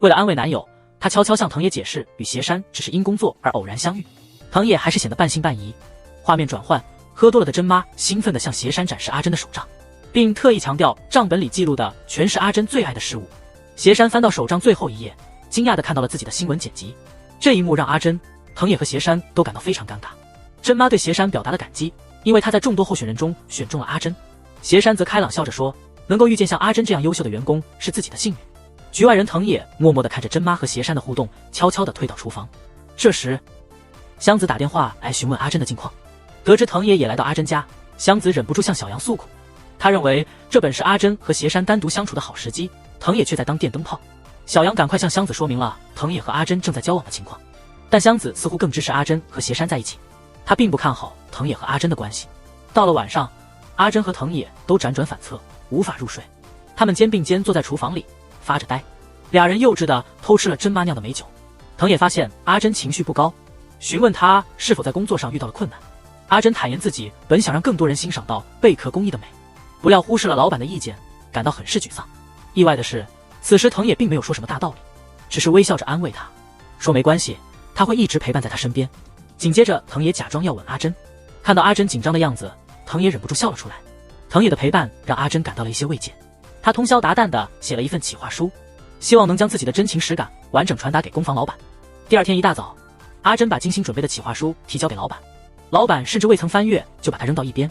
Speaker 1: 为了安慰男友，她悄悄向藤野解释与邪山只是因工作而偶然相遇。藤野还是显得半信半疑。画面转换，喝多了的珍妈兴奋地向邪山展示阿珍的手账，并特意强调账本里记录的全是阿珍最爱的事物。邪山翻到手账最后一页，惊讶地看到了自己的新闻剪辑。这一幕让阿珍、藤野和邪山都感到非常尴尬。珍妈对邪山表达了感激，因为他在众多候选人中选中了阿珍。邪山则开朗笑着说，能够遇见像阿珍这样优秀的员工是自己的幸运。局外人藤野默默地看着珍妈和邪山的互动，悄悄地退到厨房。这时香子打电话来询问阿珍的近况，得知藤野也来到阿珍家，香子忍不住向小杨诉苦。他认为这本是阿珍和邪山单独相处的好时机，藤野却在当电灯泡。小杨赶快向香子说明了藤野和阿珍正在交往的情况，但香子似乎更支持阿珍和邪山在一起，他并不看好藤野和阿珍的关系。到了晚上，阿珍和藤野都辗转反侧，无法入睡。他们肩并肩坐在厨房里发着呆，俩人幼稚地偷吃了珍妈酿的美酒。藤野发现阿珍情绪不高，询问她是否在工作上遇到了困难。阿珍坦言自己本想让更多人欣赏到贝壳工艺的美，不料忽视了老板的意见，感到很是沮丧。意外的是，此时藤野并没有说什么大道理，只是微笑着安慰他，说没关系，他会一直陪伴在他身边。紧接着藤野假装要吻阿珍，看到阿珍紧张的样子，藤野忍不住笑了出来。藤野的陪伴让阿珍感到了一些慰藉，他通宵达旦地写了一份企划书，希望能将自己的真情实感完整传达给工坊老板。第二天一大早，阿珍把精心准备的企划书提交给老板，老板甚至未曾翻阅就把它扔到一边，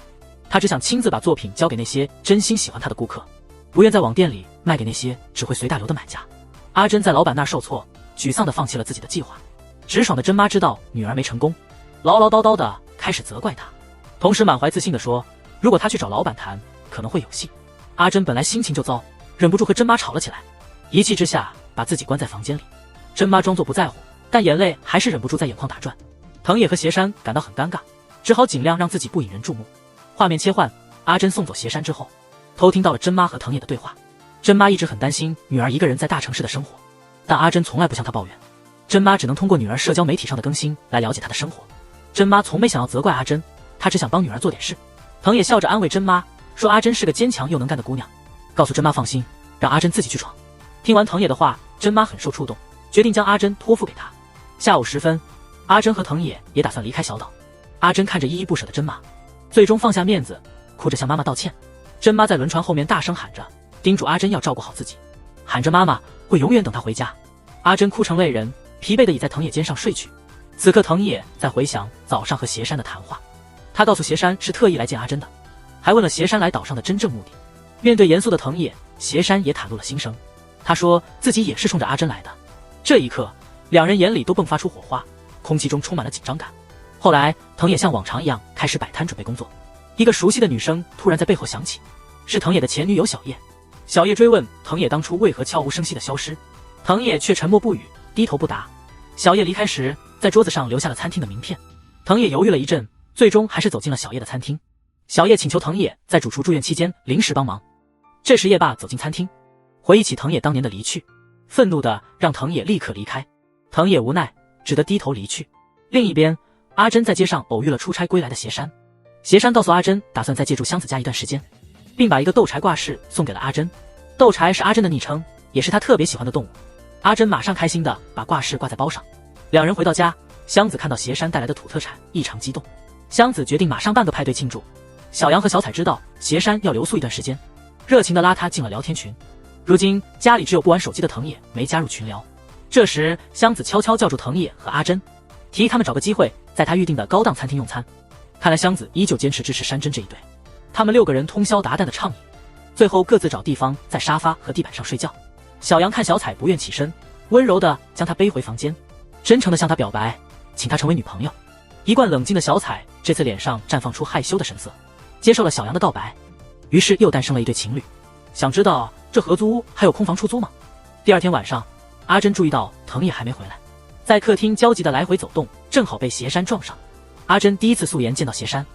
Speaker 1: 他只想亲自把作品交给那些真心喜欢他的顾客，不愿在网店里卖给那些只会随大流的买家。阿珍在老板那儿受挫，沮丧地放弃了自己的计划。直爽的珍妈知道女儿没成功，唠唠叨叨地开始责怪她，同时满怀自信地说，如果她去找老板谈，可能会有戏。阿珍本来心情就糟，忍不住和珍妈吵了起来，一气之下把自己关在房间里。珍妈装作不在乎，但眼泪还是忍不住在眼眶打转。藤野和邪山感到很尴尬，只好尽量让自己不引人注目。画面切换，阿珍送走邪山之后，偷听到了珍妈和藤野的对话。珍妈一直很担心女儿一个人在大城市的生活，但阿珍从来不向她抱怨。珍妈只能通过女儿社交媒体上的更新来了解她的生活。珍妈从没想要责怪阿珍，她只想帮女儿做点事。藤野笑着安慰珍妈，说阿珍是个坚强又能干的姑娘，告诉珍妈放心，让阿珍自己去闯。听完藤野的话，珍妈很受触动，决定将阿珍托付给他。下午时分，阿珍和藤野也打算离开小岛。阿珍看着依依不舍的珍妈，最终放下面子，哭着向妈妈道歉。珍妈在轮船后面大声喊着，叮嘱阿珍要照顾好自己，喊着妈妈会永远等她回家。阿珍哭成泪人，疲惫地倚在藤野肩上睡去。此刻藤野在回想早上和邪山的谈话，他告诉邪山是特意来见阿珍的，还问了邪山来岛上的真正目的。面对严肃的藤野，邪山也袒露了心声，他说自己也是冲着阿珍来的。这一刻，两人眼里都迸发出火花，空气中充满了紧张感。后来，藤野像往常一样开始摆摊准备工作。一个熟悉的女声突然在背后响起，是藤野的前女友小叶。小叶追问藤野当初为何悄无声息的消失，藤野却沉默不语，低头不答。小叶离开时，在桌子上留下了餐厅的名片。藤野犹豫了一阵，最终还是走进了小叶的餐厅。小叶请求藤野在主厨住院期间临时帮忙。这时叶爸走进餐厅，回忆起藤野当年的离去，愤怒的让藤野立刻离开。藤野无奈，只得低头离去。另一边，阿珍在街上偶遇了出差归来的邪山。邪山告诉阿珍，打算再借住香子家一段时间，并把一个斗柴挂饰送给了阿珍。斗柴是阿珍的昵称，也是她特别喜欢的动物。阿珍马上开心的把挂饰挂在包上。两人回到家，香子看到邪山带来的土特产，异常激动。香子决定马上办个派对庆祝。小杨和小彩知道邪山要留宿一段时间，热情的拉他进了聊天群。如今家里只有不玩手机的藤野没加入群聊。这时香子悄悄叫住藤野和阿珍，提议他们找个机会在他预定的高档餐厅用餐。看来香子依旧坚持支持山珍这一对。他们6个人通宵达旦的畅饮，最后各自找地方在沙发和地板上睡觉。小杨看小彩不愿起身，温柔的将她背回房间，真诚的向她表白，请她成为女朋友。一贯冷静的小彩这次脸上绽放出害羞的神色，接受了小杨的告白，于是又诞生了一对情侣。想知道这合租屋还有空房出租吗？第二天晚上，阿珍注意到藤野还没回来，在客厅焦急的来回走动，正好被邪山撞上。阿珍第一次素颜见到邪山，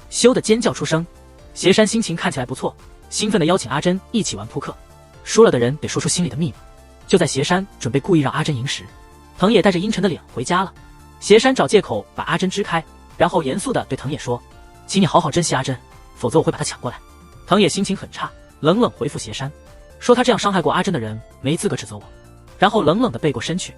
Speaker 1: 羞得尖叫出声。邪山心情看起来不错，兴奋地邀请阿珍一起玩扑克，输了的人得说出心里的秘密。就在邪山准备故意让阿珍赢时，藤野带着阴沉的脸回家了。邪山找借口把阿珍支开，然后严肃地对藤野说，请你好好珍惜阿珍，否则我会把她抢过来。藤野心情很差，冷冷回复邪山，说他这样伤害过阿珍的人没资格指责我，然后冷冷地背过身去。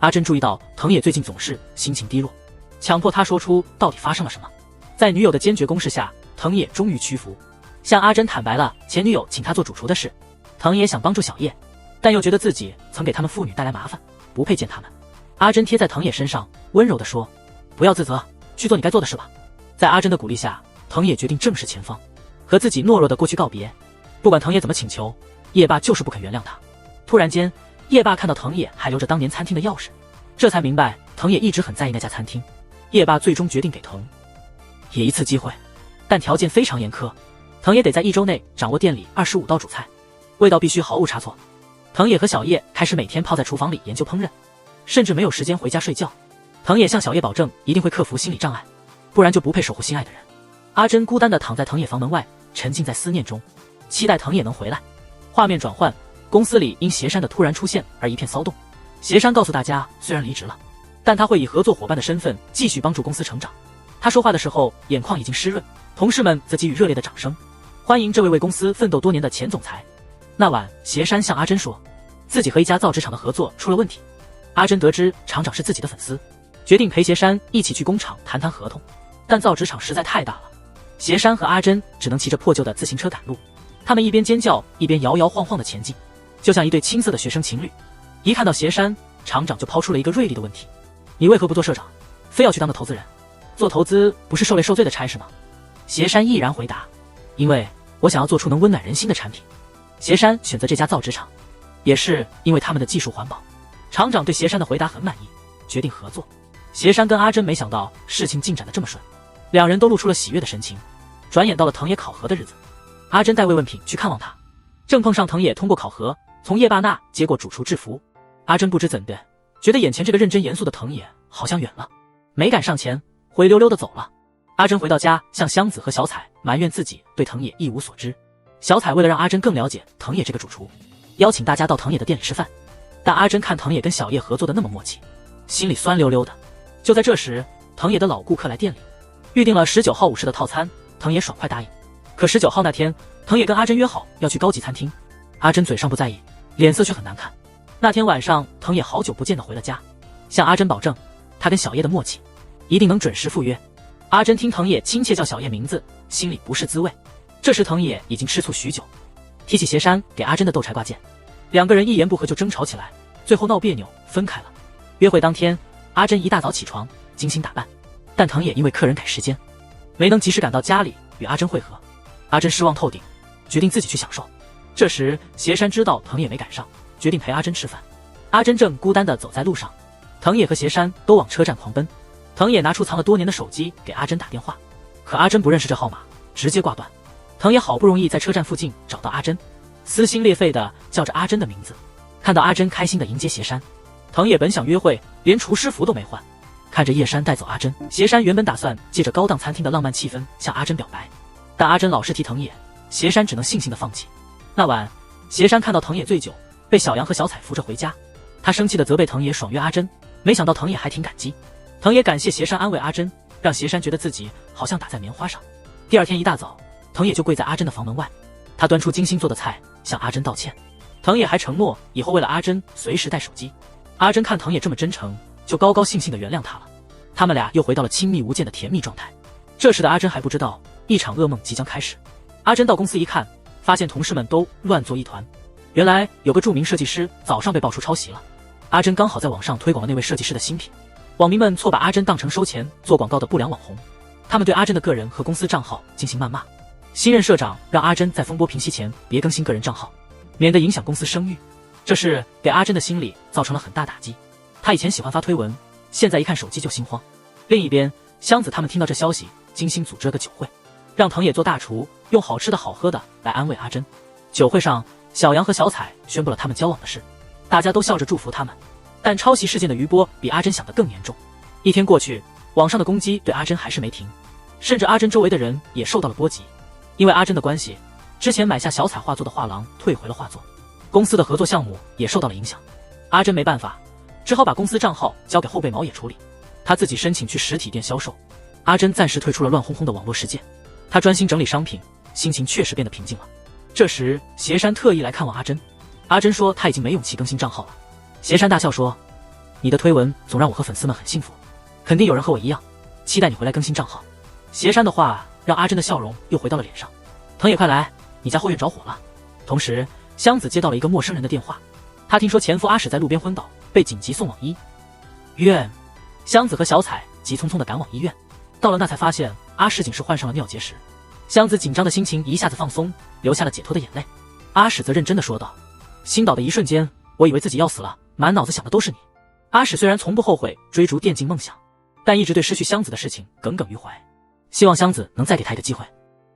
Speaker 1: 阿珍注意到藤野最近总是心情低落，强迫他说出到底发生了什么。在女友的坚决攻势下，藤野终于屈服，向阿珍坦白了前女友请他做主厨的事。藤野想帮助小叶，但又觉得自己曾给他们父女带来麻烦，不配见他们。阿珍贴在藤野身上，温柔地说，不要自责，去做你该做的事吧。在阿珍的鼓励下，藤野决定正视前方，和自己懦弱的过去告别。不管藤野怎么请求，叶爸就是不肯原谅他。突然间，叶爸看到藤野还留着当年餐厅的钥匙，这才明白藤野一直很在意那家餐厅。叶爸最终决定给藤野一次机会，但条件非常严苛，藤野得在1周内掌握店里25道主菜，味道必须毫无差错。藤野和小叶开始每天泡在厨房里研究烹饪，甚至没有时间回家睡觉。藤野向小叶保证一定会克服心理障碍，不然就不配守护心爱的人。阿珍孤单地躺在藤野房门外，沉浸在思念中，期待藤野能回来。画面转换，公司里因邪山的突然出现而一片骚动。邪山告诉大家，虽然离职了，但他会以合作伙伴的身份继续帮助公司成长。他说话的时候眼眶已经湿润，同事们则给予热烈的掌声，欢迎这位为公司奋斗多年的前总裁。那晚，邪山向阿珍说，自己和一家造纸厂的合作出了问题。阿珍得知厂长是自己的粉丝，决定陪邪山一起去工厂谈谈合同，但造纸厂实在太大了，邪山和阿珍只能骑着破旧的自行车赶路。他们一边尖叫一边摇摇晃晃地前进，就像一对青涩的学生情侣。一看到邪山，厂长就抛出了一个锐利的问题，你为何不做社长，非要去当个投资人？做投资不是受累受罪的差事吗？邪山毅然回答，因为我想要做出能温暖人心的产品。邪山选择这家造纸厂，也是因为他们的技术环保。厂长对邪山的回答很满意，决定合作。邪山跟阿珍没想到事情进展得这么顺，两人都露出了喜悦的神情。转眼到了藤野考核的日子，阿珍带慰问品去看望他，正碰上藤野通过考核，从叶爸那接过主厨制服。阿珍不知怎的，觉得眼前这个认真严肃的藤野好像远了，没敢上前，灰溜溜地走了。阿珍回到家，向香子和小彩埋怨自己对藤野一无所知。小彩为了让阿珍更了解藤野这个主厨，邀请大家到藤野的店里吃饭。但阿珍看藤野跟小叶合作的那么默契，心里酸溜溜的。就在这时，藤野的老顾客来店里，预定了19号午市的套餐，藤野爽快答应。可19号那天，藤野跟阿珍约好要去高级餐厅，阿珍嘴上不在意，脸色却很难看。那天晚上，藤野好久不见的回了家，向阿珍保证他跟小叶的默契一定能准时赴约。阿珍听藤野亲切叫小叶名字，心里不是滋味。这时藤野已经吃醋许久，提起斜山给阿珍的斗柴挂件，两个人一言不合就争吵起来，最后闹别扭分开了。约会当天，阿珍一大早起床精心打扮，但藤野因为客人改时间，没能及时赶到家里与阿珍会合。阿珍失望透顶，决定自己去享受。这时斜山知道藤野没赶上，决定陪阿珍吃饭。阿珍正孤单地走在路上，藤野和斜山都往车站狂奔。藤野拿出藏了多年的手机给阿珍打电话，可阿珍不认识这号码，直接挂断。藤野好不容易在车站附近找到阿珍，撕心裂肺地叫着阿珍的名字。看到阿珍开心地迎接斜山，藤野本想约会，连厨师服都没换。看着叶山带走阿珍，斜山原本打算借着高档餐厅的浪漫气氛向阿珍表白，但阿珍老是提藤野，斜山只能悻悻地放弃。那晚，斜山看到藤野醉酒，被小杨和小彩扶着回家，他生气地责备藤野爽约阿珍，没想到藤野还挺感激。藤野感谢斜山安慰阿珍，让斜山觉得自己好像打在棉花上。第二天一大早，藤野就跪在阿珍的房门外，他端出精心做的菜向阿珍道歉。藤野还承诺以后为了阿珍随时带手机。阿珍看藤野这么真诚，就高高兴兴地原谅他了。他们俩又回到了亲密无间的甜蜜状态。这时的阿珍还不知道，一场噩梦即将开始。阿珍到公司一看，发现同事们都乱作一团。原来有个著名设计师早上被爆出抄袭了，阿珍刚好在网上推广了那位设计师的新品，网民们错把阿珍当成收钱做广告的不良网红，他们对阿珍的个人和公司账号进行谩骂。新任社长让阿珍在风波平息前别更新个人账号，免得影响公司声誉。这事给阿珍的心理造成了很大打击，她以前喜欢发推文，现在一看手机就心慌。另一边，香子他们听到这消息，精心组织了个酒会，让藤野做大厨，用好吃的好喝的来安慰阿珍。酒会上，小杨和小彩宣布了他们交往的事，大家都笑着祝福他们。但抄袭事件的余波比阿珍想的更严重。一天过去，网上的攻击对阿珍还是没停，甚至阿珍周围的人也受到了波及。因为阿珍的关系，之前买下小彩画作的画廊退回了画作，公司的合作项目也受到了影响。阿珍没办法，只好把公司账号交给后辈毛野处理，他自己申请去实体店销售。阿珍暂时退出了乱哄哄的网络世界，他专心整理商品，心情确实变得平静了。这时斜山特意来看望阿珍，阿珍说他已经没勇气更新账号了。斜山大笑说，你的推文总让我和粉丝们很幸福，肯定有人和我一样期待你回来更新账号。斜山的话让阿珍的笑容又回到了脸上。藤野快来，你家后院着火了。同时香子接到了一个陌生人的电话，他听说前夫阿史在路边昏倒，被紧急送往医院。香子和小彩急匆匆地赶往医院，到了那才发现阿史竟是患上了尿结石。香子紧张的心情一下子放松，流下了解脱的眼泪。阿史则认真地说道，倾倒的一瞬间，我以为自己要死了，满脑子想的都是你。阿史虽然从不后悔追逐电竞梦想，但一直对失去香子的事情耿耿于怀，希望香子能再给他一个机会。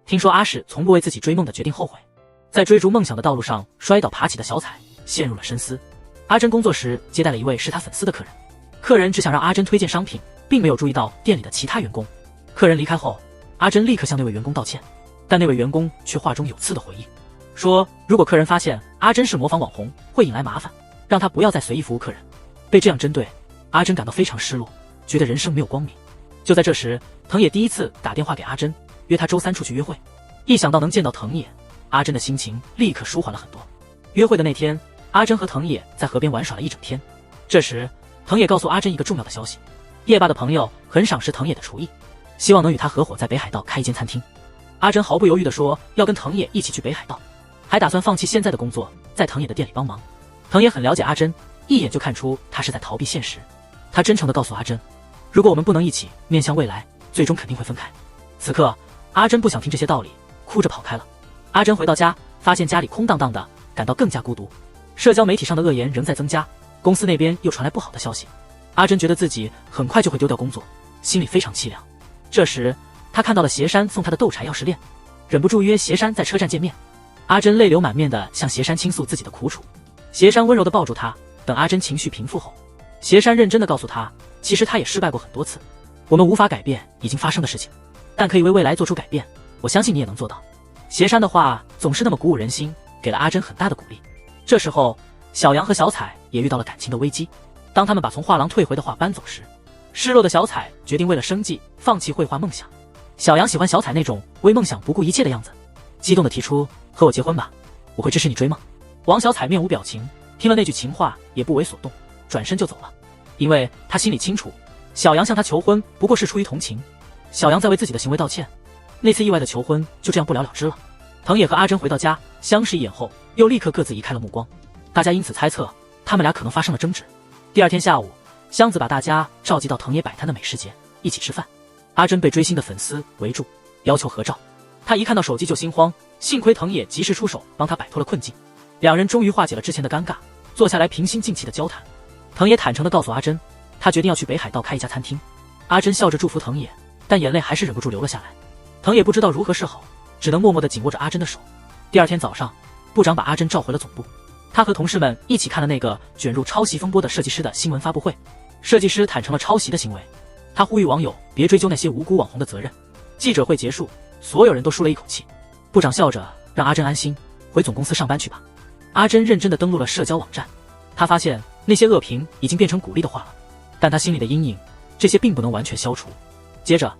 Speaker 1: 听说阿史从不为自己追梦的决定后悔，在追逐梦想的道路上摔倒爬起的小彩陷入了深思。阿珍工作时接待了一位是他粉丝的客人，客人只想让阿珍推荐商品，并没有注意到店里的其他员工。客人离开后，阿珍立刻向那位员工道歉，但那位员工却话中有刺的回应，说如果客人发现阿珍是模仿网红，会引来麻烦，让他不要再随意服务客人。被这样针对，阿珍感到非常失落，觉得人生没有光明。就在这时，藤野第一次打电话给阿珍，约她周三出去约会。一想到能见到藤野，阿珍的心情立刻舒缓了很多。约会的那天，阿珍和藤野在河边玩耍了一整天。这时，藤野告诉阿珍一个重要的消息，叶爸的朋友很赏识藤野的厨艺，希望能与他合伙在北海道开一间餐厅。阿珍毫不犹豫地说要跟藤野一起去北海道，还打算放弃现在的工作，在藤野的店里帮忙。藤野很了解阿珍，一眼就看出他是在逃避现实。他真诚地告诉阿珍，如果我们不能一起面向未来，最终肯定会分开。此刻，阿珍不想听这些道理，哭着跑开了。阿珍回到家，发现家里空荡荡的，感到更加孤独。社交媒体上的恶言仍在增加，公司那边又传来不好的消息。阿珍觉得自己很快就会丢掉工作，心里非常凄凉。这时，他看到了斜山送他的斗柴钥匙链，忍不住约斜山在车站见面。阿珍泪流满面地向斜山倾诉自己的苦楚，斜山温柔地抱住他。等阿珍情绪平复后，斜山认真地告诉他，其实他也失败过很多次，我们无法改变已经发生的事情，但可以为未来做出改变，我相信你也能做到。斜山的话总是那么鼓舞人心，给了阿珍很大的鼓励。这时候，小杨和小彩也遇到了感情的危机。当他们把从画廊退回的画搬走时，失落的小彩决定为了生计放弃绘画梦想。小杨喜欢小彩那种为梦想不顾一切的样子，激动地提出和我结婚吧，我会支持你追梦。王小彩面无表情，听了那句情话也不为所动，转身就走了。因为他心里清楚，小杨向他求婚不过是出于同情。小杨在为自己的行为道歉，那次意外的求婚就这样不了了之了。藤野和阿珍回到家，相视一眼后，又立刻各自移开了目光。大家因此猜测，他们俩可能发生了争执。第二天下午，香子把大家召集到藤野摆摊的美食节，一起吃饭。阿珍被追星的粉丝围住，要求合照。他一看到手机就心慌，幸亏藤野及时出手，帮他摆脱了困境。两人终于化解了之前的尴尬，坐下来平心静气的交谈。藤野坦诚地告诉阿珍，他决定要去北海道开一家餐厅。阿珍笑着祝福藤野，但眼泪还是忍不住流了下来。藤野不知道如何是好，只能默默地紧握着阿珍的手。第二天早上，部长把阿珍召回了总部。他和同事们一起看了那个卷入抄袭风波的设计师的新闻发布会。设计师坦诚了抄袭的行为，他呼吁网友别追究那些无辜网红的责任。记者会结束，所有人都舒了一口气。部长笑着让阿珍安心，回总公司上班去吧。阿珍认真地登录了社交网站，他发现那些恶评已经变成鼓励的话了，但他心里的阴影，这些并不能完全消除。接着，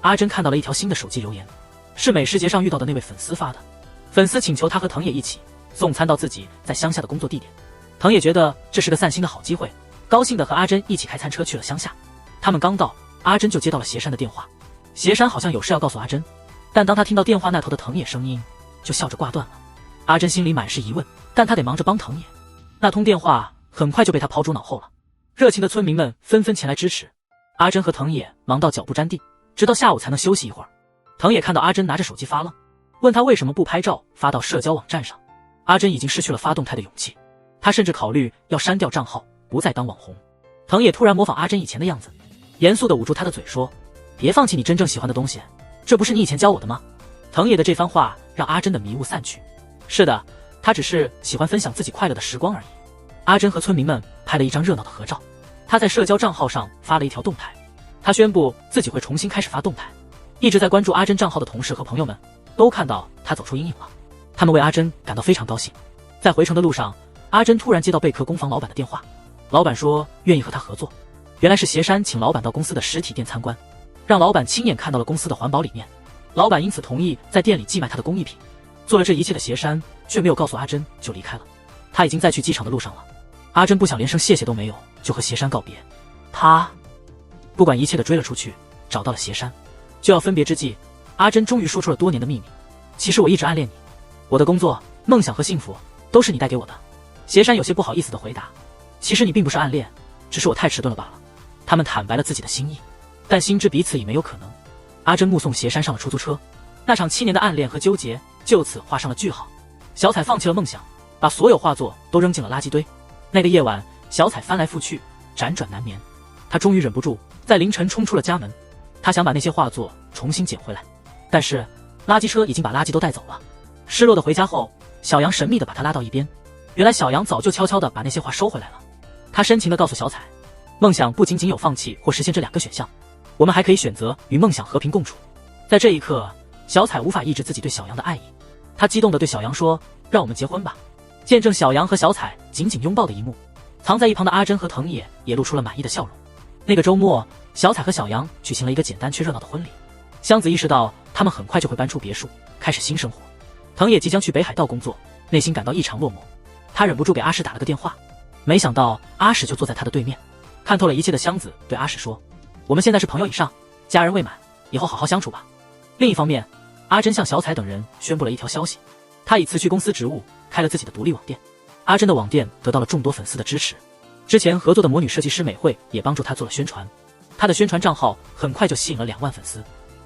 Speaker 1: 阿珍看到了一条新的手机留言，是美食节上遇到的那位粉丝发的。粉丝请求他和藤野一起送餐到自己在乡下的工作地点。藤野觉得这是个散心的好机会，高兴地和阿珍一起开餐车去了乡下。他们刚到，阿珍就接到了邪山的电话。邪山好像有事要告诉阿珍，但当他听到电话那头的藤野声音，就笑着挂断了。阿珍心里满是疑问，但他得忙着帮藤野。那通电话很快就被他抛诸脑后了。热情的村民们纷纷前来支持，阿珍和藤野忙到脚不沾地，直到下午才能休息一会儿。藤野看到阿珍拿着手机发愣，问他为什么不拍照发到社交网站上。阿珍已经失去了发动态的勇气，他甚至考虑要删掉账号，不再当网红。藤野突然模仿阿珍以前的样子，严肃地捂住他的嘴说，别放弃你真正喜欢的东西，这不是你以前教我的吗？藤野的这番话让阿珍的迷雾散去。是的，他只是喜欢分享自己快乐的时光而已。阿珍和村民们拍了一张热闹的合照，他在社交账号上发了一条动态，他宣布自己会重新开始发动态。一直在关注阿珍账号的同事和朋友们都看到他走出阴影了，他们为阿珍感到非常高兴。在回程的路上，阿珍突然接到贝壳工坊老板的电话，老板说愿意和他合作。原来是邪山请老板到公司的实体店参观，让老板亲眼看到了公司的环保理念，老板因此同意在店里寄卖他的工艺品。做了这一切的邪山却没有告诉阿珍就离开了，他已经在去机场的路上了。阿珍不想连声谢谢都没有就和邪山告别，他不管一切的追了出去，找到了邪山。就要分别之际，阿珍终于说出了多年的秘密，其实我一直暗恋你，我的工作、梦想和幸福都是你带给我的。邪山有些不好意思的回答，其实你并不是暗恋，只是我太迟钝了罢了。他们坦白了自己的心意，但心知彼此已没有可能。阿珍目送邪山上了出租车，那场7年的暗恋和纠结就此画上了句号。小彩放弃了梦想，把所有画作都扔进了垃圾堆。那个夜晚，小彩翻来覆去，辗转难眠。她终于忍不住，在凌晨冲出了家门。她想把那些画作重新捡回来，但是垃圾车已经把垃圾都带走了。失落的回家后，小杨神秘地把她拉到一边。原来小杨早就悄悄地把那些画收回来了。他深情地告诉小彩，梦想不仅仅有放弃或实现这2个选项，我们还可以选择与梦想和平共处。在这一刻，小彩无法抑制自己对小杨的爱意，她激动地对小杨说，让我们结婚吧。见证小杨和小彩紧紧拥抱的一幕，藏在一旁的阿珍和藤野也露出了满意的笑容。那个周末，小彩和小杨举行了一个简单却热闹的婚礼。香子意识到他们很快就会搬出别墅，开始新生活。藤野即将去北海道工作，内心感到异常落寞。他忍不住给阿史打了个电话，没想到阿史就坐在他的对面。看透了一切的香子对阿史说，我们现在是朋友以上，家人未满，以后好好相处吧。另一方面，阿珍向小彩等人宣布了一条消息，她已辞去公司职务，开了自己的独立网店。阿珍的网店得到了众多粉丝的支持，之前合作的魔女设计师美惠也帮助她做了宣传。她的宣传账号很快就吸引了2万粉丝，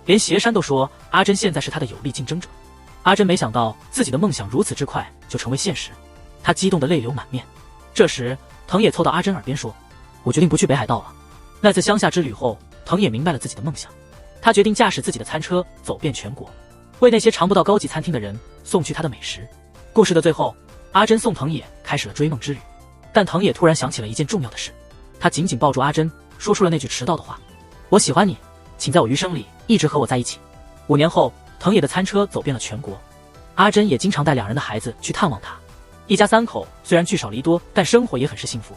Speaker 1: 连邪山都说阿珍现在是他的有力竞争者。阿珍没想到自己的梦想如此之快就成为现实，她激动得泪流满面。这时，藤野凑到阿珍耳边说，我决定不去北海道了。那次乡下之旅后，藤野明白了自己的梦想，他决定驾驶自己的餐车走遍全国，为那些尝不到高级餐厅的人送去他的美食。故事的最后，阿珍送藤野开始了追梦之旅，但藤野突然想起了一件重要的事，他紧紧抱住阿珍，说出了那句迟到的话，我喜欢你，请在我余生里一直和我在一起。5年后，藤野的餐车走遍了全国，阿珍也经常带2人的孩子去探望他。一家3口虽然聚少离多，但生活也很是幸福。